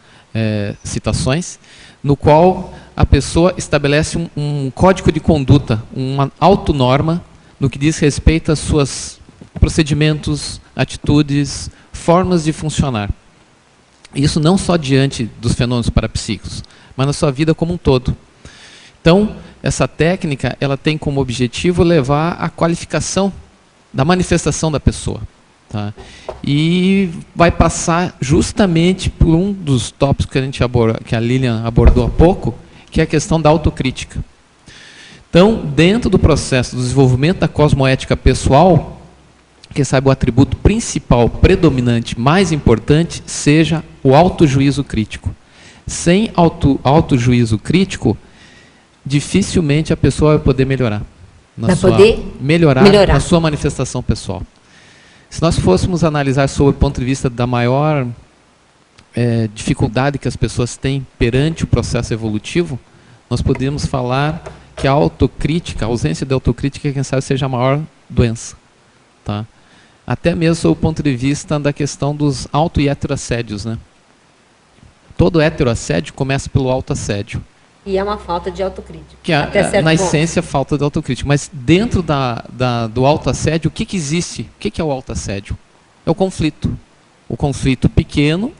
citações, no qual a pessoa estabelece um código de conduta, uma autonorma no que diz respeito às suas procedimentos, atitudes, formas de funcionar. Isso não só diante dos fenômenos parapsíquicos, mas na sua vida como um todo. Então, essa técnica, ela tem como objetivo levar à qualificação da manifestação da pessoa. Tá? E vai passar justamente por um dos tópicos que a Lilian abordou há pouco, que é a questão da autocrítica. Então, dentro do processo do desenvolvimento da cosmoética pessoal, quem sabe o atributo principal, predominante, mais importante, seja o autojuízo crítico. Sem autojuízo crítico, dificilmente a pessoa vai poder melhorar. Melhorar na sua manifestação pessoal. Se nós fôssemos analisar sob o ponto de vista da maior dificuldade que as pessoas têm perante o processo evolutivo, nós podemos falar que a autocrítica, a ausência de autocrítica, quem sabe seja a maior doença. Tá? Até mesmo sob o ponto de vista da questão dos auto- e heteroassédios. Né? Todo heteroassédio começa pelo autoassédio. E é uma falta de autocrítica. Que na essência, falta de autocrítica. Mas dentro do autoassédio, o que existe? O que é o autoassédio? É o conflito. O conflito pequeno,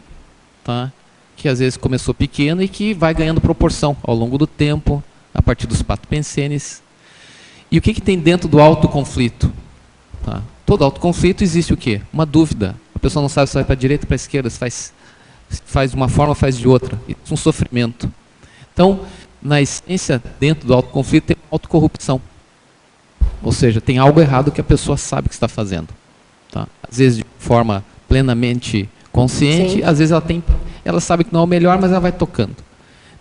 tá? Que às vezes começou pequeno e que vai ganhando proporção ao longo do tempo, a partir dos patopensenes. E o que tem dentro do autoconflito? Tá? Todo autoconflito existe o quê? Uma dúvida. A pessoa não sabe se vai para a direita ou para a esquerda, se faz de uma forma ou faz de outra. Isso é um sofrimento. Então, na essência, dentro do autoconflito, tem autocorrupção. Ou seja, tem algo errado que a pessoa sabe que está fazendo. Tá? Às vezes de forma plenamente consciente, às vezes ela sabe que não é o melhor, mas ela vai tocando.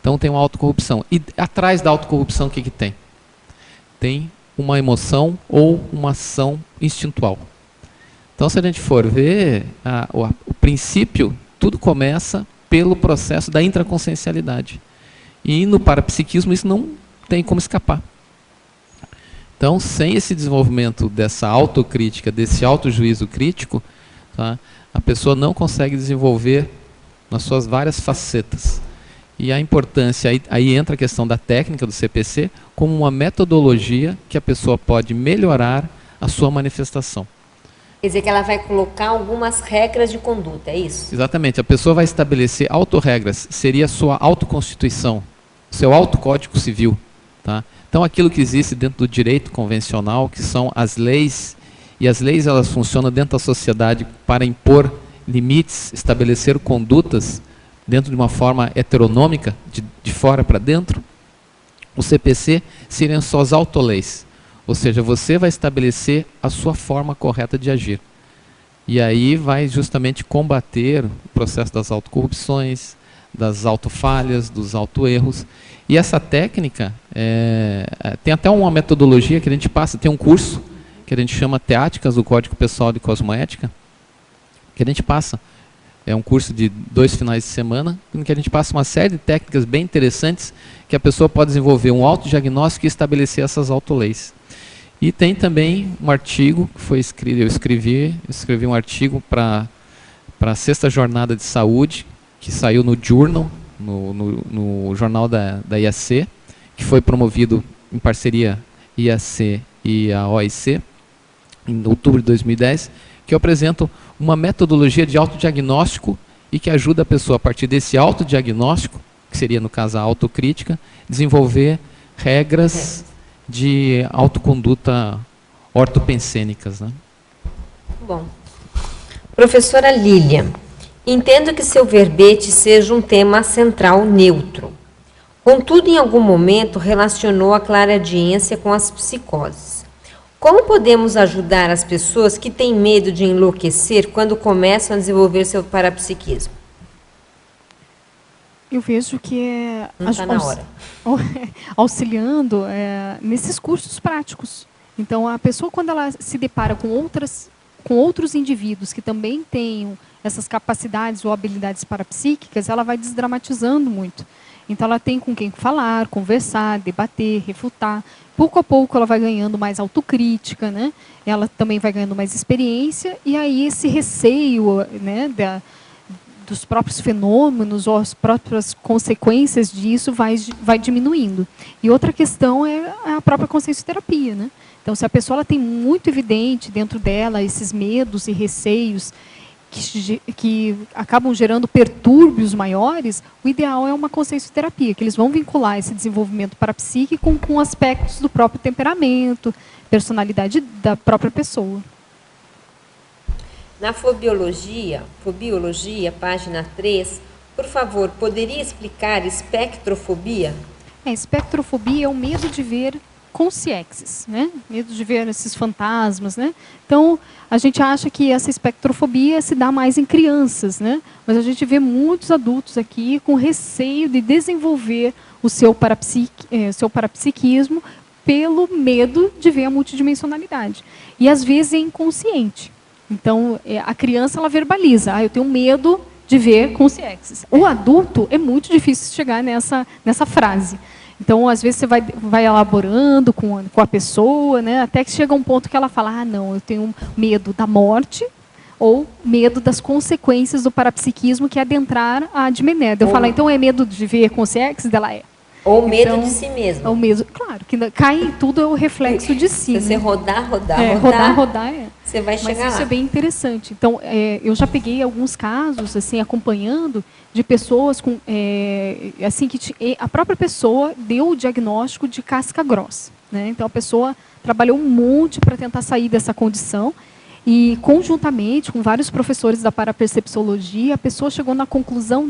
Então tem uma autocorrupção. E atrás da autocorrupção, o que tem? Tem uma emoção ou uma ação instintual. Então, se a gente for ver, o princípio, tudo começa pelo processo da intraconsciencialidade. E no parapsiquismo isso não tem como escapar. Então, sem esse desenvolvimento dessa autocrítica, desse autojuízo crítico, tá, a pessoa não consegue desenvolver nas suas várias facetas. E a importância, aí entra a questão da técnica do CPC, como uma metodologia que a pessoa pode melhorar a sua manifestação. Quer dizer que ela vai colocar algumas regras de conduta, é isso? Exatamente, a pessoa vai estabelecer autorregras, seria a sua autoconstituição, seu autocódigo civil. Tá? Então aquilo que existe dentro do direito convencional, que são as leis, e as leis elas funcionam dentro da sociedade para impor limites, estabelecer condutas dentro de uma forma heteronômica, de fora para dentro. O CPC seriam só as autoleis, ou seja, você vai estabelecer a sua forma correta de agir. E aí vai justamente combater o processo das autocorrupções, das autofalhas, dos autoerros. E essa técnica, tem até uma metodologia que a gente passa, tem um curso que a gente chama Teáticas do Código Pessoal de Cosmoética, que a gente passa. É um curso de 2 finais de semana, em que a gente passa uma série de técnicas bem interessantes que a pessoa pode desenvolver um autodiagnóstico e estabelecer essas autoleis. E tem também um artigo que foi escrito, eu escrevi um artigo para a 6ª Jornada de Saúde, que saiu no Journal, no jornal da IAC, que foi promovido em parceria IAC e a OIC, em outubro de 2010, que eu apresento uma metodologia de autodiagnóstico e que ajuda a pessoa, a partir desse autodiagnóstico, que seria, no caso, a autocrítica, desenvolver regras de autoconduta ortopensênicas. Né? Bom. Professora Lília, entendo que seu verbete seja um tema central neutro. Contudo, em algum momento, relacionou a clareaudiência com as psicoses. Como podemos ajudar as pessoas que têm medo de enlouquecer quando começam a desenvolver seu parapsiquismo? Eu vejo que não está na hora. Auxiliando nesses cursos práticos. Então, a pessoa, quando ela se depara com outros indivíduos que também tenham essas capacidades ou habilidades parapsíquicas, ela vai desdramatizando muito. Então, ela tem com quem falar, conversar, debater, refutar. Pouco a pouco, ela vai ganhando mais autocrítica, né? Ela também vai ganhando mais experiência, e aí esse receio, né, dos próprios fenômenos ou as próprias consequências disso vai diminuindo. E outra questão é a própria consciencioterapia, né? Então, se a pessoa ela tem muito evidente dentro dela esses medos e receios que acabam gerando pertúrbios maiores, o ideal é uma consciencioterapia, que eles vão vincular esse desenvolvimento parapsíquico com aspectos do próprio temperamento, personalidade da própria pessoa. Na fobiologia, página 3, por favor, poderia explicar espectrofobia? Espectrofobia é o medo de ver consciexes, né? Medo de ver esses fantasmas, né? Então, a gente acha que essa espectrofobia se dá mais em crianças, né? Mas a gente vê muitos adultos aqui com receio de desenvolver o seu parapsiquismo pelo medo de ver a multidimensionalidade. E às vezes é inconsciente. Então, a criança ela verbaliza, eu tenho medo de ver consciexes. O adulto é muito difícil chegar nessa frase. Então, às vezes, você vai elaborando com a pessoa, né, até que chega um ponto que ela fala, não, eu tenho medo da morte ou medo das consequências do parapsiquismo, que é adentrar a admeneda. Eu falo, então é medo de ver consciexes? Dela é. Ou medo de si mesmo. Ou medo, claro, que cai em tudo é o reflexo de si. Se você né? rodar, você vai chegar lá. Mas isso é bem interessante. Então, eu já peguei alguns casos, assim, acompanhando, de pessoas com, assim, que a própria pessoa deu o diagnóstico de casca grossa, né? Então, a pessoa trabalhou um monte para tentar sair dessa condição e, conjuntamente com vários professores da parapercepciologia, a pessoa chegou na conclusão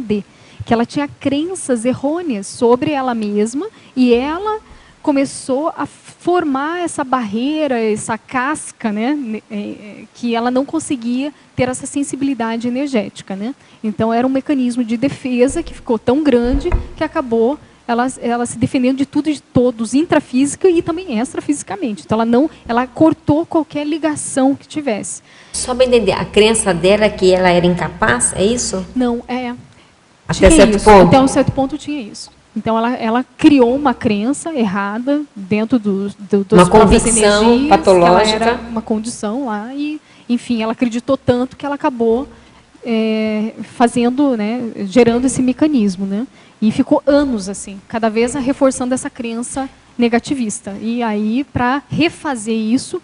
que ela tinha crenças errôneas sobre ela mesma e ela começou a formar essa barreira, essa casca, né, que ela não conseguia ter essa sensibilidade energética, né? Então, era um mecanismo de defesa que ficou tão grande que acabou ela se defendendo de tudo e de todos, intrafísica e também extrafisicamente. Então, ela cortou qualquer ligação que tivesse. Só para entender, a crença dela é que ela era incapaz, é isso? Não, até certo ponto? Até um certo ponto tinha isso. Então, ela criou uma crença errada dentro dos uma convicção energias, patológica. Que ela era uma condição lá e, enfim, ela acreditou tanto que ela acabou fazendo, né, gerando esse mecanismo, né? E ficou anos assim, cada vez reforçando essa crença negativista. E aí, para refazer isso,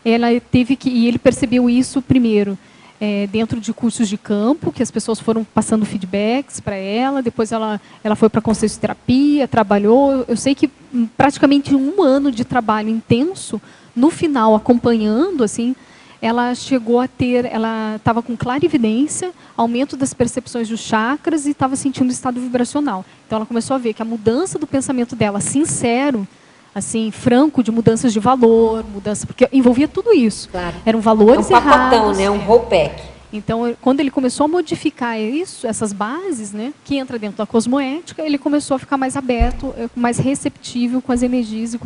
ela teve que, e ele percebeu isso primeiro dentro de cursos de campo, que as pessoas foram passando feedbacks para ela, depois ela foi para a consciencioterapia, trabalhou, eu sei que praticamente 1 ano de trabalho intenso, no final, acompanhando, assim, ela chegou a ela estava com clarividência, aumento das percepções dos chakras e estava sentindo estado vibracional. Então, ela começou a ver que a mudança do pensamento dela, sincero, assim, franco, de mudanças de valor, porque envolvia tudo isso. Claro. Eram valores errados. É um pacotão, né? Um whole pack. Então, quando ele começou a modificar isso, essas bases, né, que entra dentro da cosmoética, ele começou a ficar mais aberto, mais receptível com as energias e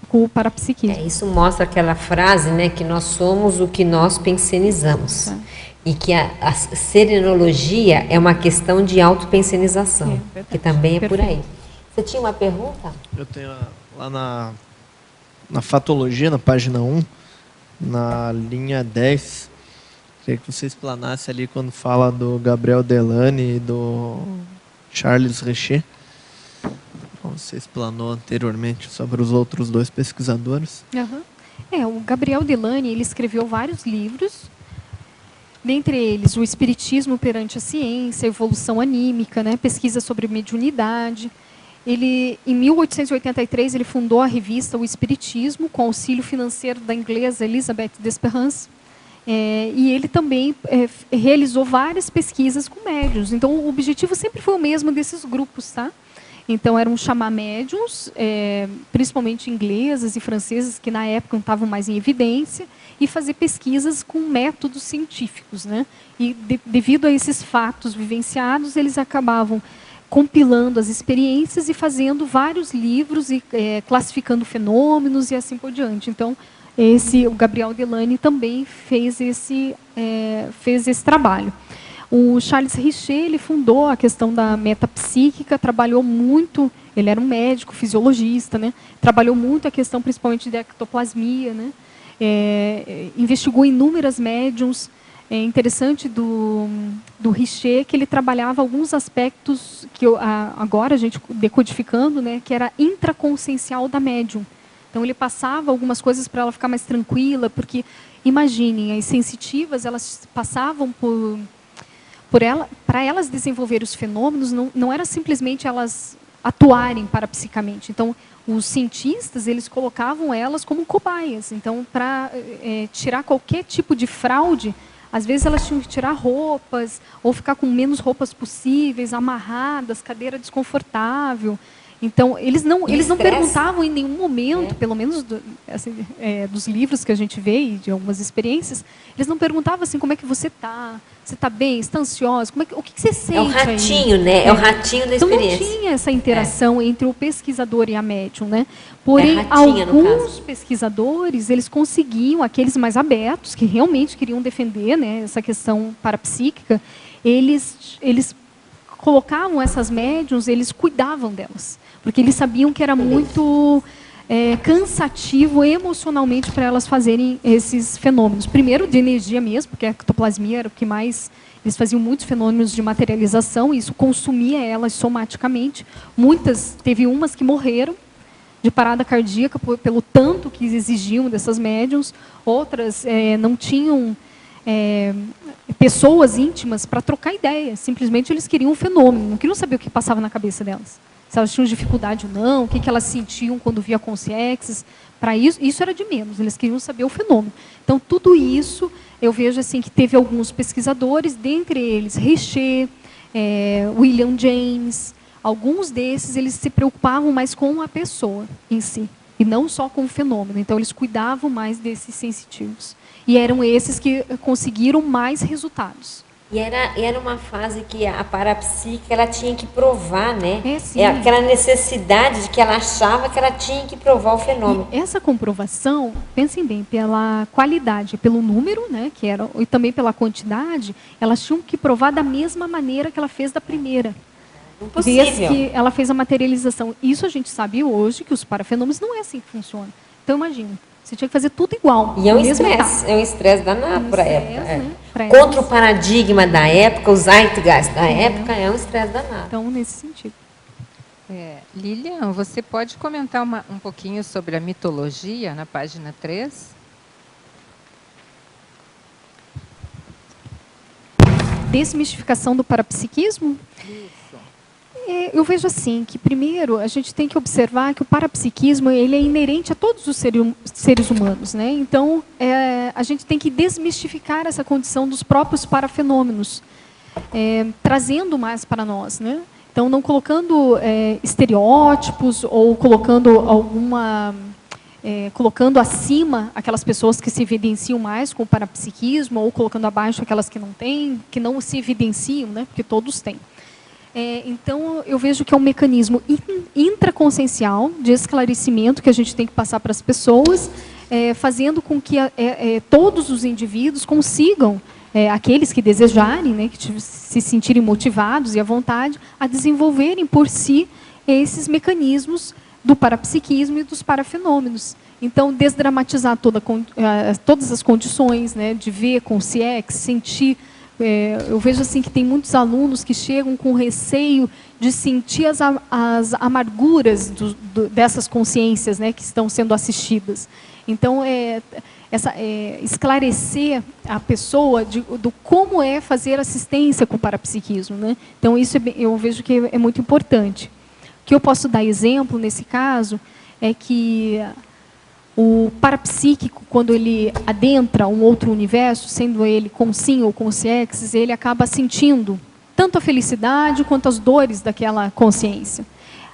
com o parapsiquismo. Isso mostra aquela frase, né, que nós somos o que nós pensionizamos. E que a serenologia é uma questão de autopensionização, que também é por aí. Você tinha uma pergunta? Eu tenho lá na fatologia, na página 1, na linha 10, queria que você explanasse ali quando fala do Gabriel Delany e do Charles Richer. Você explanou anteriormente sobre os outros 2 pesquisadores. O Gabriel Delany, ele escreveu vários livros, dentre eles o Espiritismo perante a Ciência, Evolução Anímica, né, pesquisa sobre mediunidade. Ele, em 1883, ele fundou a revista O Espiritismo, com auxílio financeiro da inglesa Elizabeth Desperance. E ele também realizou várias pesquisas com médiuns. Então, o objetivo sempre foi o mesmo desses grupos, tá? Então, eram chamar médiuns, principalmente inglesas e francesas, que na época não estavam mais em evidência, e fazer pesquisas com métodos científicos, né? E devido a esses fatos vivenciados, eles acabavam compilando as experiências e fazendo vários livros e classificando fenômenos e assim por diante. Então, o Gabriel Delany também fez esse trabalho. O Charles Richer, ele fundou a questão da metapsíquica, trabalhou muito, ele era um médico, fisiologista, né? Trabalhou muito a questão principalmente da ectoplasmia, né? Investigou inúmeras médiums. É interessante do Richer que ele trabalhava alguns aspectos que agora a gente decodificando, né, que era intraconsciencial da médium. Então ele passava algumas coisas para ela ficar mais tranquila, porque imaginem, as sensitivas, elas passavam para elas desenvolver os fenômenos, não era simplesmente elas atuarem parapsicamente. Então os cientistas, eles colocavam elas como cobaias. Então para tirar qualquer tipo de fraude, às vezes elas tinham que tirar roupas, ou ficar com menos roupas possíveis, amarradas, cadeira desconfortável. Então, eles não perguntavam em nenhum momento, pelo menos dos livros que a gente vê e de algumas experiências, eles não perguntavam assim, como é que você está? Você está bem? Está ansiosa? O que você sente? É o ratinho, aí? Né? É o ratinho da experiência. Então, não tinha essa interação entre o pesquisador e a médium, né? Porém, alguns pesquisadores, eles conseguiam, aqueles mais abertos, que realmente queriam defender, né, essa questão parapsíquica, eles colocavam essas médiums, eles cuidavam delas. Porque eles sabiam que era muito cansativo emocionalmente para elas fazerem esses fenômenos. Primeiro, de energia mesmo, porque a ectoplasmia era o que mais... Eles faziam muitos fenômenos de materialização, e isso consumia elas somaticamente. Teve umas que morreram de parada cardíaca pelo tanto que exigiam dessas médiums. Outras não tinham pessoas íntimas para trocar ideias. Simplesmente eles queriam um fenômeno, não queriam saber o que passava na cabeça delas. Se elas tinham dificuldade ou não, o que elas sentiam quando via consciências. Para isso era de menos, eles queriam saber o fenômeno. Então, tudo isso, eu vejo assim que teve alguns pesquisadores, dentre eles Richer, William James, alguns desses eles se preocupavam mais com a pessoa em si, e não só com o fenômeno. Então, eles cuidavam mais desses sensitivos. E eram esses que conseguiram mais resultados. E era uma fase que a parapsíquica ela tinha que provar, né? Sim. Aquela necessidade de que ela achava que ela tinha que provar o fenômeno. E essa comprovação, pensem bem, pela qualidade, pelo número, né, e também pela quantidade, elas tinham que provar da mesma maneira que ela fez da primeira. Impossível. Desde que ela fez a materialização. Isso a gente sabe hoje, que os parafenômenos não é assim que funciona. Então, imagina. Você tinha que fazer tudo igual. E é um estresse danado para a época. Né? Contra o paradigma da época, o zeitgeist da época, é um estresse danado. Então, nesse sentido. Lilian, você pode comentar um pouquinho sobre a mitologia na página 3? Desmistificação do parapsiquismo? Eu vejo assim, que primeiro a gente tem que observar que o parapsiquismo ele é inerente a todos os seres humanos, né? Então, a gente tem que desmistificar essa condição dos próprios parafenômenos, trazendo mais para nós, né? Então, não colocando estereótipos ou colocando colocando acima aquelas pessoas que se evidenciam mais com o parapsiquismo ou colocando abaixo aquelas que não têm, que não se evidenciam, né? Porque todos têm. Então, eu vejo que é um mecanismo intraconsciencial de esclarecimento que a gente tem que passar para as pessoas, fazendo com que todos os indivíduos consigam, aqueles que desejarem, né, que se sentirem motivados e à vontade, a desenvolverem por si esses mecanismos do parapsiquismo e dos parafenômenos. Então, desdramatizar todas as condições, né, de ver com CIEX, sentir. Eu vejo assim que tem muitos alunos que chegam com receio de sentir as amarguras dessas consciências, né, que estão sendo assistidas. Então, esclarecer a pessoa do como fazer assistência com o parapsiquismo, né? Então, isso eu vejo que é muito importante. O que eu posso dar exemplo nesse caso é que o parapsíquico, quando ele adentra um outro universo, sendo ele com sim ou com CIEX, ele acaba sentindo tanto a felicidade quanto as dores daquela consciência.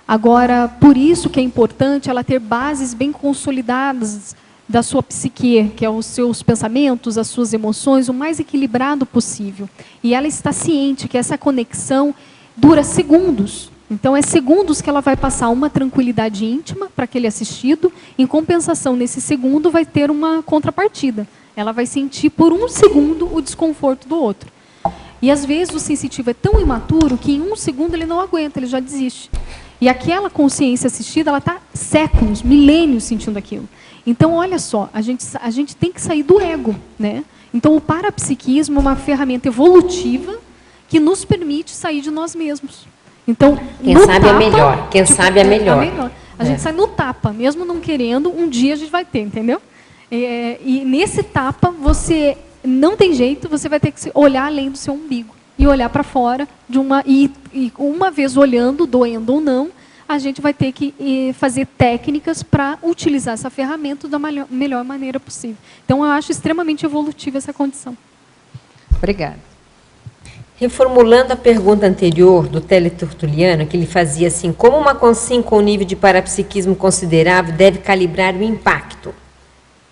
Agora, por isso que é importante ela ter bases bem consolidadas da sua psique, que é os seus pensamentos, as suas emoções, o mais equilibrado possível. E ela está ciente que essa conexão dura segundos. Então, é segundos que ela vai passar uma tranquilidade íntima para aquele assistido. Em compensação, nesse segundo, vai ter uma contrapartida. Ela vai sentir por um segundo o desconforto do outro. E às vezes o sensitivo é tão imaturo que em 1 segundo ele não aguenta, ele já desiste. E aquela consciência assistida, ela está séculos, milênios sentindo aquilo. Então, olha só, a gente tem que sair do ego, né? Então, o parapsiquismo é uma ferramenta evolutiva que nos permite sair de nós mesmos. Então, quem sabe é melhor. Quem sabe é melhor. A gente sai no tapa, mesmo não querendo, um dia a gente vai ter, entendeu? E nesse tapa, você não tem jeito, você vai ter que olhar além do seu umbigo e olhar para fora e uma vez olhando, doendo ou não, a gente vai ter que fazer técnicas para utilizar essa ferramenta da melhor maneira possível. Então, eu acho extremamente evolutiva essa condição. Obrigada. Reformulando a pergunta anterior do teletertuliano, que ele fazia assim, como uma consciência com nível de parapsiquismo considerável deve calibrar o impacto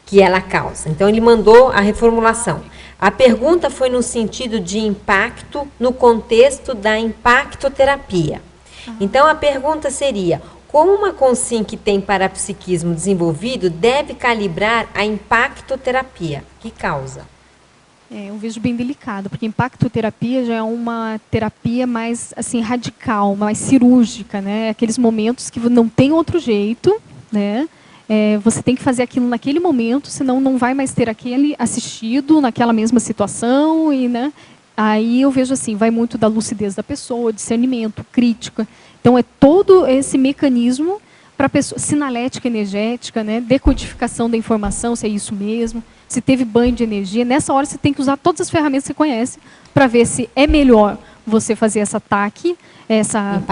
que ela causa? Então, ele mandou a reformulação. A pergunta foi no sentido de impacto no contexto da impactoterapia. Então, a pergunta seria, como uma consciência que tem parapsiquismo desenvolvido deve calibrar a impactoterapia? Que causa? Eu vejo bem delicado, porque impactoterapia já é uma terapia mais assim, radical, mais cirúrgica, né? Aqueles momentos que não tem outro jeito, né? Você tem que fazer aquilo naquele momento, senão não vai mais ter aquele assistido naquela mesma situação. Né? Aí eu vejo assim, vai muito da lucidez da pessoa, discernimento, crítica. Então, é todo esse mecanismo para a pessoa, sinalética energética, né? Decodificação da informação, se é isso mesmo, se teve banho de energia. Nessa hora, você tem que usar todas as ferramentas que você conhece para ver se é melhor você fazer essa TAC, essa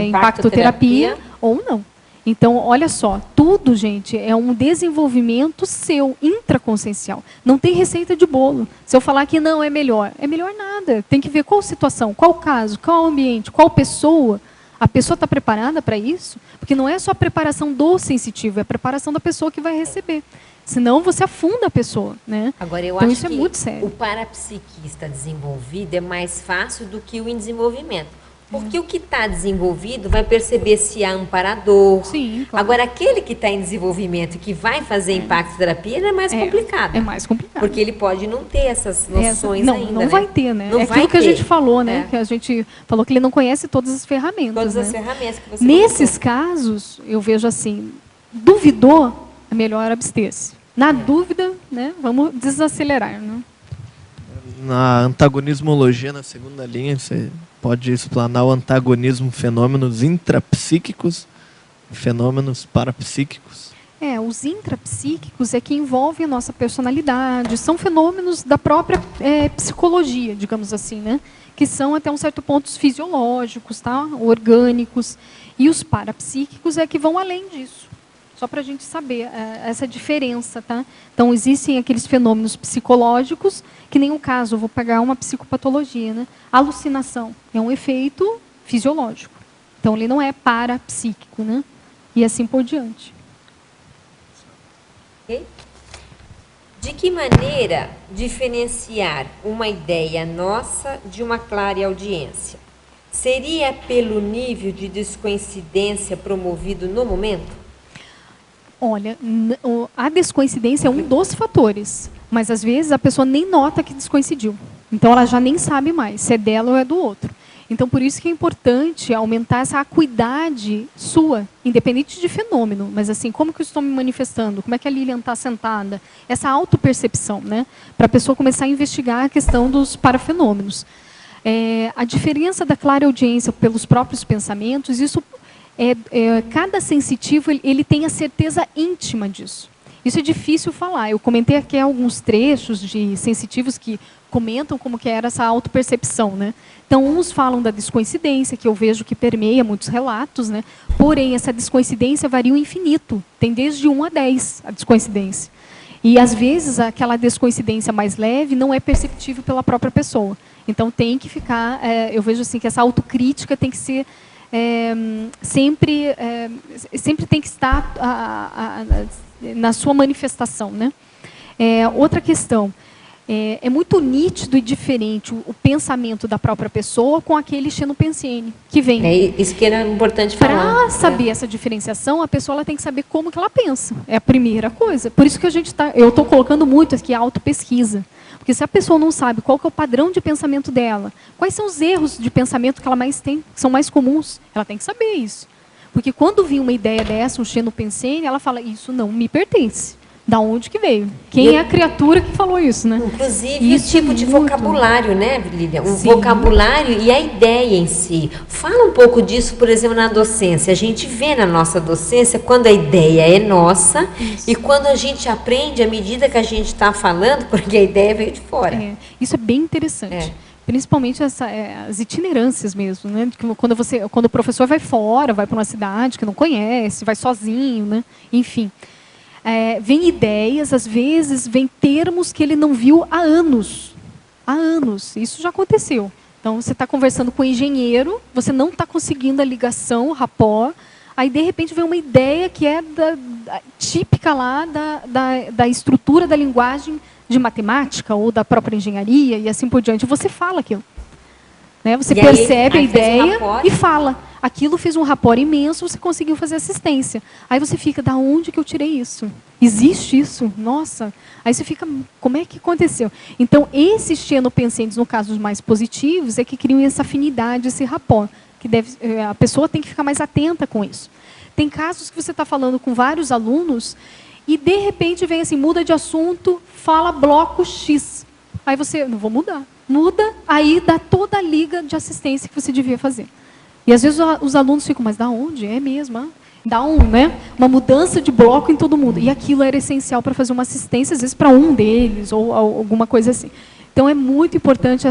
impactoterapia ou não. Então, olha só, tudo, gente, é um desenvolvimento seu, intraconsciencial. Não tem receita de bolo. Se eu falar que não é melhor nada. Tem que ver qual situação, qual caso, qual ambiente, qual pessoa. A pessoa está preparada para isso? Porque não é só a preparação do sensitivo, é a preparação da pessoa que vai receber. Senão você afunda a pessoa, né? Agora, eu então, acho isso que é muito sério. O parapsiquista desenvolvido é mais fácil do que o em desenvolvimento. Porque o que está desenvolvido vai perceber se há amparador. Sim, claro. Agora, aquele que está em desenvolvimento e que vai fazer impactoterapia, ele é mais complicado. É mais complicado. Porque ele pode não ter essas noções ainda. Não vai ter, né? Não é aquilo que a gente falou, né? Que a gente falou que ele não conhece todas as ferramentas. Todas as né? ferramentas que você Nesses casos, eu vejo assim, duvidou, é melhor abster-se. Na dúvida, né? Vamos desacelerar, né? Na antagonismologia, na segunda linha, você pode explanar o antagonismo, fenômenos intrapsíquicos, fenômenos parapsíquicos. Os intrapsíquicos é que envolvem a nossa personalidade, são fenômenos da própria psicologia, digamos assim, né? Que são até um certo ponto fisiológicos, tá? Orgânicos. E os parapsíquicos é que vão além disso. Só para a gente saber essa diferença, tá? Então, existem aqueles fenômenos psicológicos, que nem o caso, eu vou pegar uma psicopatologia, né? Alucinação é um efeito fisiológico. Então, ele não é parapsíquico, né? E assim por diante. Okay. De que maneira diferenciar uma ideia nossa de uma clareaudiência? Seria pelo nível de descoincidência promovido no momento? Olha, a descoincidência é um dos fatores, mas às vezes a pessoa nem nota que descoincidiu. Então ela já nem sabe mais se é dela ou é do outro. Então por isso que é importante aumentar essa acuidade sua, independente de fenômeno, mas assim, como que eu estou me manifestando, como é que a Lilian está sentada, essa autopercepção, né? Para a pessoa começar a investigar a questão dos parafenômenos. A diferença da clareaudiência pelos próprios pensamentos, isso cada sensitivo ele tem a certeza íntima disso. Isso é difícil falar. Eu comentei aqui alguns trechos de sensitivos que comentam como que era essa autopercepção, né? Então, uns falam da descoincidência, que eu vejo que permeia muitos relatos, né? Porém, essa descoincidência varia o infinito. Tem desde 1 a 10 a descoincidência. E, às vezes, aquela descoincidência mais leve não é perceptível pela própria pessoa. Então, tem que ficar... eu vejo assim que essa autocrítica tem que ser... sempre tem que estar na sua manifestação, né? Outra questão, é muito nítido e diferente o pensamento da própria pessoa com aquele xenopensiene que vem. Isso que era importante falar. Para saber essa diferenciação, a pessoa ela tem que saber como que ela pensa. É a primeira coisa. Por isso que eu estou colocando muito aqui a autopesquisa. Porque se a pessoa não sabe qual que é o padrão de pensamento dela, quais são os erros de pensamento que ela mais tem, que são mais comuns, ela tem que saber isso. Porque quando vir uma ideia dessa, um xenopensene, ela fala, isso não me pertence. Da onde que veio? Quem é a criatura que falou isso, né? Inclusive isso o tipo de vocabulário, né, Lília? O Sim. vocabulário e a ideia em si. Fala um pouco disso, por exemplo, na docência. A gente vê na nossa docência quando a ideia é nossa e quando a gente aprende à medida que a gente está falando, porque a ideia veio de fora. Isso é bem interessante. Principalmente as itinerâncias mesmo, né? Quando o professor vai fora, vai para uma cidade que não conhece, vai sozinho, né? Enfim. Vem ideias, às vezes, vem termos que ele não viu há anos. Há anos. Isso já aconteceu. Então, você está conversando com um engenheiro, você não está conseguindo a ligação, o rapport, aí, de repente, vem uma ideia que é típica lá da estrutura da linguagem de matemática ou da própria engenharia e assim por diante. Você fala aquilo. Né? Você percebe a ideia e fala. Aquilo fez um rapport imenso, você conseguiu fazer assistência. Aí você fica, da onde que eu tirei isso? Existe isso? Nossa. Aí você fica, como é que aconteceu? Então, esses xenopensentes, no caso os mais positivos, é que criam essa afinidade, esse rapport. Que a pessoa tem que ficar mais atenta com isso. Tem casos que você está falando com vários alunos e, de repente, vem assim, muda de assunto, fala bloco X. Aí você, não vou mudar. Muda, aí dá toda a liga de assistência que você devia fazer. E às vezes os alunos ficam, mas da onde? É mesmo? Ah? Dá uma mudança de bloco em todo mundo. E aquilo era essencial para fazer uma assistência, às vezes para um deles, ou alguma coisa assim. Então é muito importante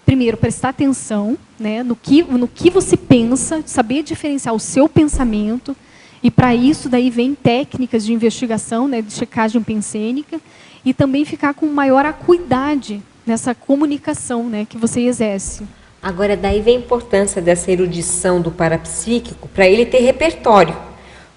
primeiro, prestar atenção, né, no que você pensa, saber diferenciar o seu pensamento, e para isso daí vem técnicas de investigação, né, de checagem pensênica, e também ficar com maior acuidade nessa comunicação, né, que você exerce. Agora, daí vem a importância dessa erudição do parapsíquico para ele ter repertório.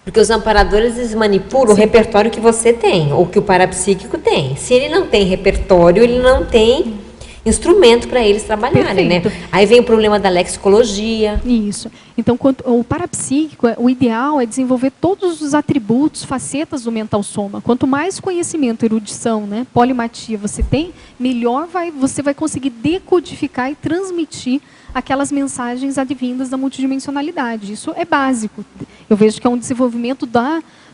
Porque os amparadores, eles manipulam o repertório que você tem, ou que o parapsíquico tem. Se ele não tem repertório, ele não tem instrumento para eles trabalharem, né? Aí vem o problema da lexicologia. Isso. Então, o parapsíquico, o ideal é desenvolver todos os atributos, facetas do mental soma. Quanto mais conhecimento, erudição, né, polimatia você tem, melhor você vai conseguir decodificar e transmitir aquelas mensagens advindas da multidimensionalidade. Isso é básico. Eu vejo que é um desenvolvimento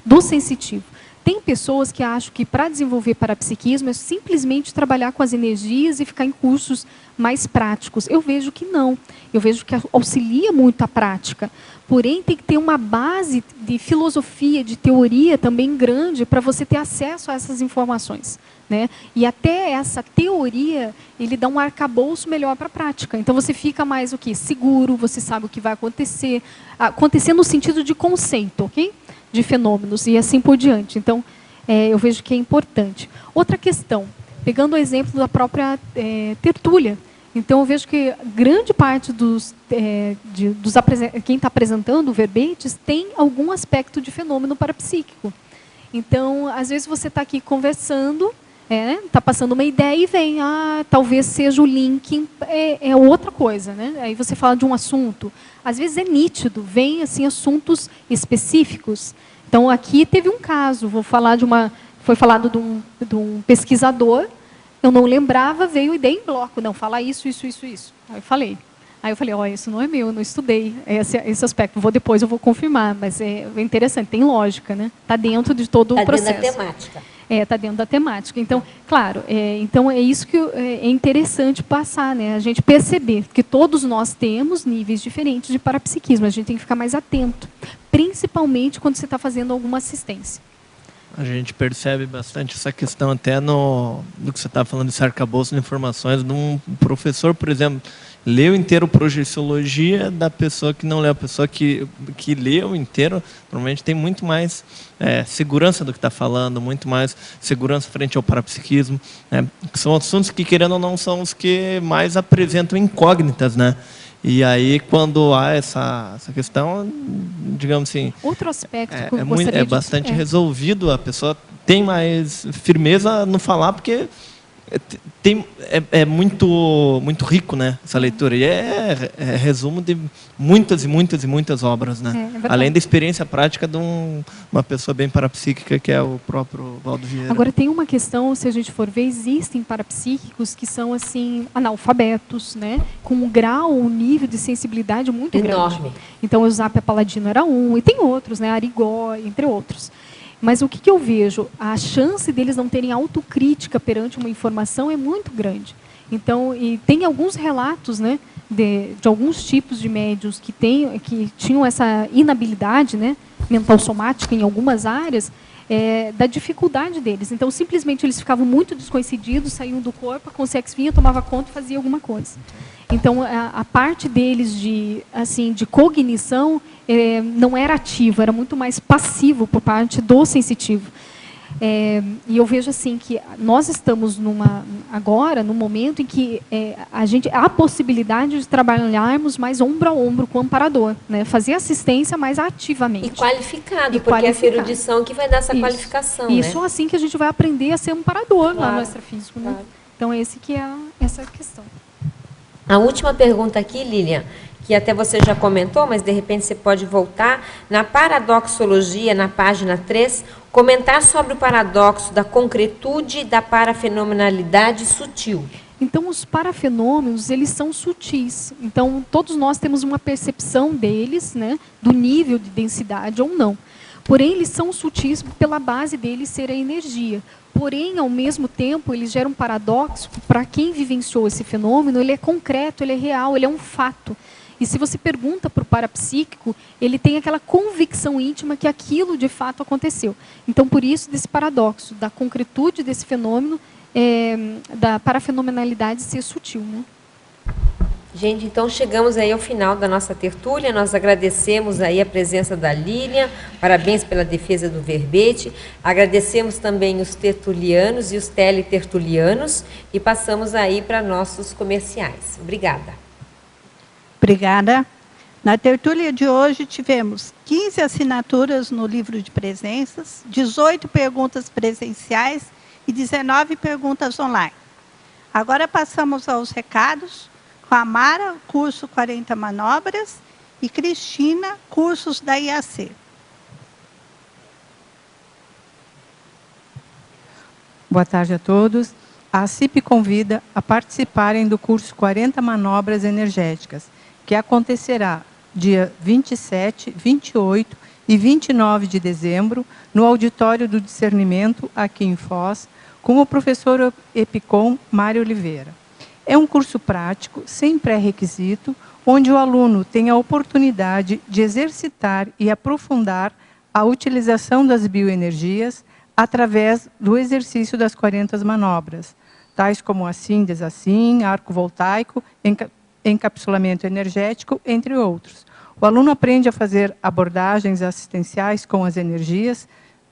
do sensitivo. Tem pessoas que acham que para desenvolver parapsiquismo é simplesmente trabalhar com as energias e ficar em cursos mais práticos. Eu vejo que não. Eu vejo que auxilia muito a prática. Porém, tem que ter uma base de filosofia, de teoria também grande para você ter acesso a essas informações. Né? E até essa teoria, ele dá um arcabouço melhor para a prática. Então, você fica mais seguro, você sabe o que vai acontecer. Acontecer no sentido de conceito, ok? De fenômenos e assim por diante. Então, eu vejo que é importante. Outra questão, pegando o exemplo da própria tertúlia. Então, eu vejo que grande parte quem está apresentando o verbetes tem algum aspecto de fenômeno parapsíquico. Então, às vezes você está aqui conversando, está passando uma ideia e vem, talvez seja o link, é outra coisa. Né? Aí você fala de um assunto. Às vezes é nítido, vem assim, assuntos específicos. Então, aqui teve um caso, foi falado de um pesquisador, eu não lembrava, veio ideia em bloco. Não, fala isso. Aí eu falei, isso não é meu, eu não estudei esse aspecto. Depois eu vou confirmar, mas é interessante, tem lógica, né? Está dentro de todo o processo. Está dentro da temática. Está dentro da temática. Então, claro, então é isso que é interessante passar, né? A gente perceber que todos nós temos níveis diferentes de parapsiquismo. A gente tem que ficar mais atento, principalmente quando você está fazendo alguma assistência. A gente percebe bastante essa questão até do que você está falando, desse arcabouço de informações de um professor, por exemplo, leu inteiro projeciologia da pessoa que não leu. A pessoa que leu inteiro, provavelmente tem muito mais segurança do que está falando, muito mais segurança frente ao parapsiquismo. Né? São assuntos que, querendo ou não, são os que mais apresentam incógnitas, né? E aí, quando há essa questão, digamos assim... Outro aspecto que eu gostaria é bastante resolvido, a pessoa tem mais firmeza no falar, porque é muito rico, né, essa leitura. E é resumo de muitas e muitas e muitas obras, né? Além da experiência prática de uma pessoa bem parapsíquica, que é o próprio Valdo Vieira. Agora, tem uma questão, se a gente for ver, existem parapsíquicos que são, assim, analfabetos, né? Com um grau, um nível de sensibilidade muito enorme. grande. Então, o Eusapia Paladino era um, e tem outros, né? Arigó, entre outros. Mas o que eu vejo? A chance deles não terem autocrítica perante uma informação é muito grande. Então, e tem alguns relatos, né, de alguns tipos de médiuns que tinham essa inabilidade, né, mental somática em algumas áreas, da dificuldade deles. Então, simplesmente, eles ficavam muito desconhecidos, saíam do corpo, a consciência vinha, tomava conta e fazia alguma coisa. Então, a parte deles de cognição não era ativa, era muito mais passivo por parte do sensitivo. E eu vejo assim que nós estamos agora num momento em que há a possibilidade de trabalharmos mais ombro a ombro com o amparador, né? Fazer assistência mais ativamente. E qualificado, porque é essa erudição que vai dar essa qualificação. E né? só assim que a gente vai aprender a ser um amparador lá no extrafísico. Claro. Né? Então, esse que é essa questão. A última pergunta aqui, Lilian, que até você já comentou, mas de repente você pode voltar. Na paradoxologia, na página 3, comentar sobre o paradoxo da concretude da parafenomenalidade sutil. Então, os parafenômenos, eles são sutis. Então, todos nós temos uma percepção deles, né, do nível de densidade ou não. Porém, eles são sutis pela base deles ser a energia. Porém, ao mesmo tempo, eles geram um paradoxo. Para quem vivenciou esse fenômeno, ele é concreto, ele é real, ele é um fato. E se você pergunta para o parapsíquico, ele tem aquela convicção íntima que aquilo de fato aconteceu. Então, por isso, desse paradoxo, da concretude desse fenômeno, da parafenomenalidade ser sutil. Né? Gente, então chegamos aí ao final da nossa tertúlia. Nós agradecemos aí a presença da Lilian, parabéns pela defesa do verbete. Agradecemos também os tertulianos e os teletertulianos e passamos aí para nossos comerciais. Obrigada. Obrigada. Na tertúlia de hoje tivemos 15 assinaturas no livro de presenças, 18 perguntas presenciais e 19 perguntas online. Agora passamos aos recados. Com a Mara, curso 40 manobras, e Cristina, cursos da IAC. Boa tarde a todos. A CIP convida a participarem do curso 40 manobras energéticas, que acontecerá dia 27, 28 e 29 de dezembro, no Auditório do Discernimento, aqui em Foz, com o professor Epicom Mário Oliveira. É um curso prático, sem pré-requisito, onde o aluno tem a oportunidade de exercitar e aprofundar a utilização das bioenergias através do exercício das 40 manobras, tais como assim, desassim, arco voltaico, encapsulamento energético, entre outros. O aluno aprende a fazer abordagens assistenciais com as energias,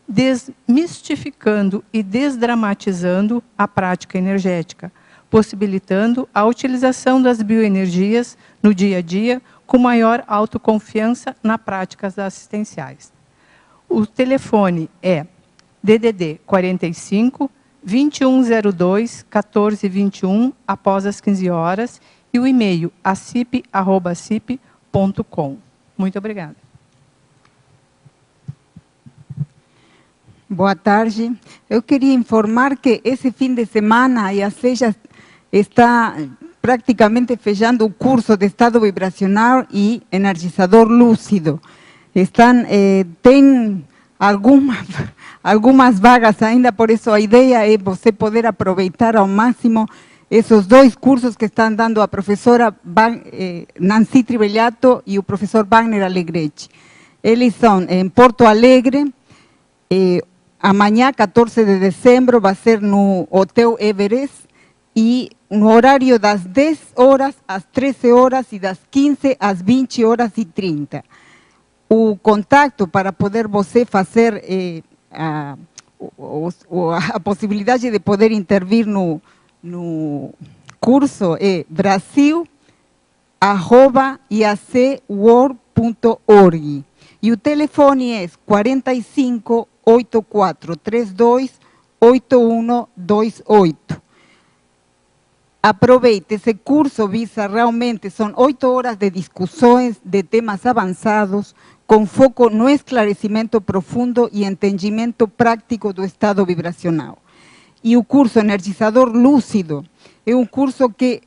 desmistificando e desdramatizando a prática energética, possibilitando a utilização das bioenergias no dia a dia com maior autoconfiança nas práticas assistenciais. O telefone é DDD 45 2102 1421 após as 15 horas e o e-mail acip@acip.com. Muito obrigada. Boa tarde. Eu queria informar que esse fim de semana a IAC já está praticamente fechando o curso de estado vibracional e energizador lúcido. Tem algumas vagas ainda, por isso a ideia é você poder aproveitar ao máximo esses dois cursos que estão dando a professora Nancy Tribellato e o professor Wagner Alegretti. Eles são em Porto Alegre. Amanhã, 14 de dezembro, vai ser no Hotel Everest e no horário das 10 horas às 13 horas e das 15 às 20 horas e 30. O contato para poder você fazer a possibilidade de poder intervir no curso é brasil@iacworld.org e o telefone é 45 8432 8128. aproveite, esse curso visa realmente, são 8 horas de discussões de temas avançados, com foco no esclarecimento profundo e entendimento prático do estado vibracional. E o curso Energizador Lúcido é um curso que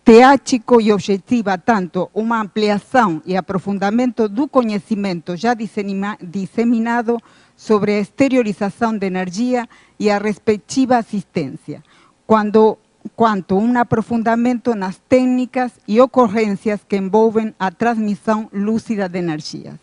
teático e objetiva tanto uma ampliação e aprofundamento do conhecimento já disseminado sobre a exteriorização de energia e a respectiva assistência, quanto um aprofundamento nas técnicas e ocorrências que envolvem a transmissão lúcida de energias.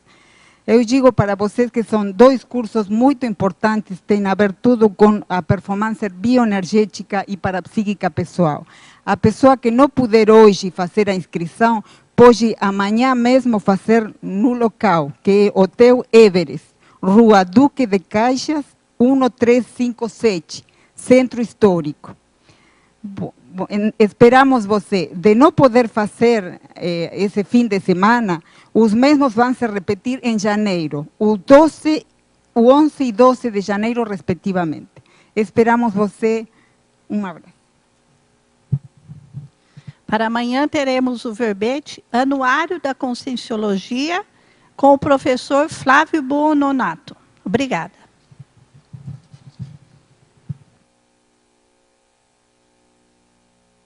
Eu digo para vocês que são 2 cursos muito importantes, tem a ver tudo com a performance bioenergética e parapsíquica pessoal. A pessoa que não puder hoje fazer a inscrição, pode amanhã mesmo fazer no local, que é Hotel Everest, Rua Duque de Caxias, 1357, Centro Histórico. Esperamos você. De não poder fazer esse fim de semana, os mesmos vão se repetir em janeiro, o 11 e 12 de janeiro, respectivamente. Esperamos você. Um abraço. Para amanhã teremos o verbete Anuário da Conscienciologia com o professor Flávio Buononato. Obrigada.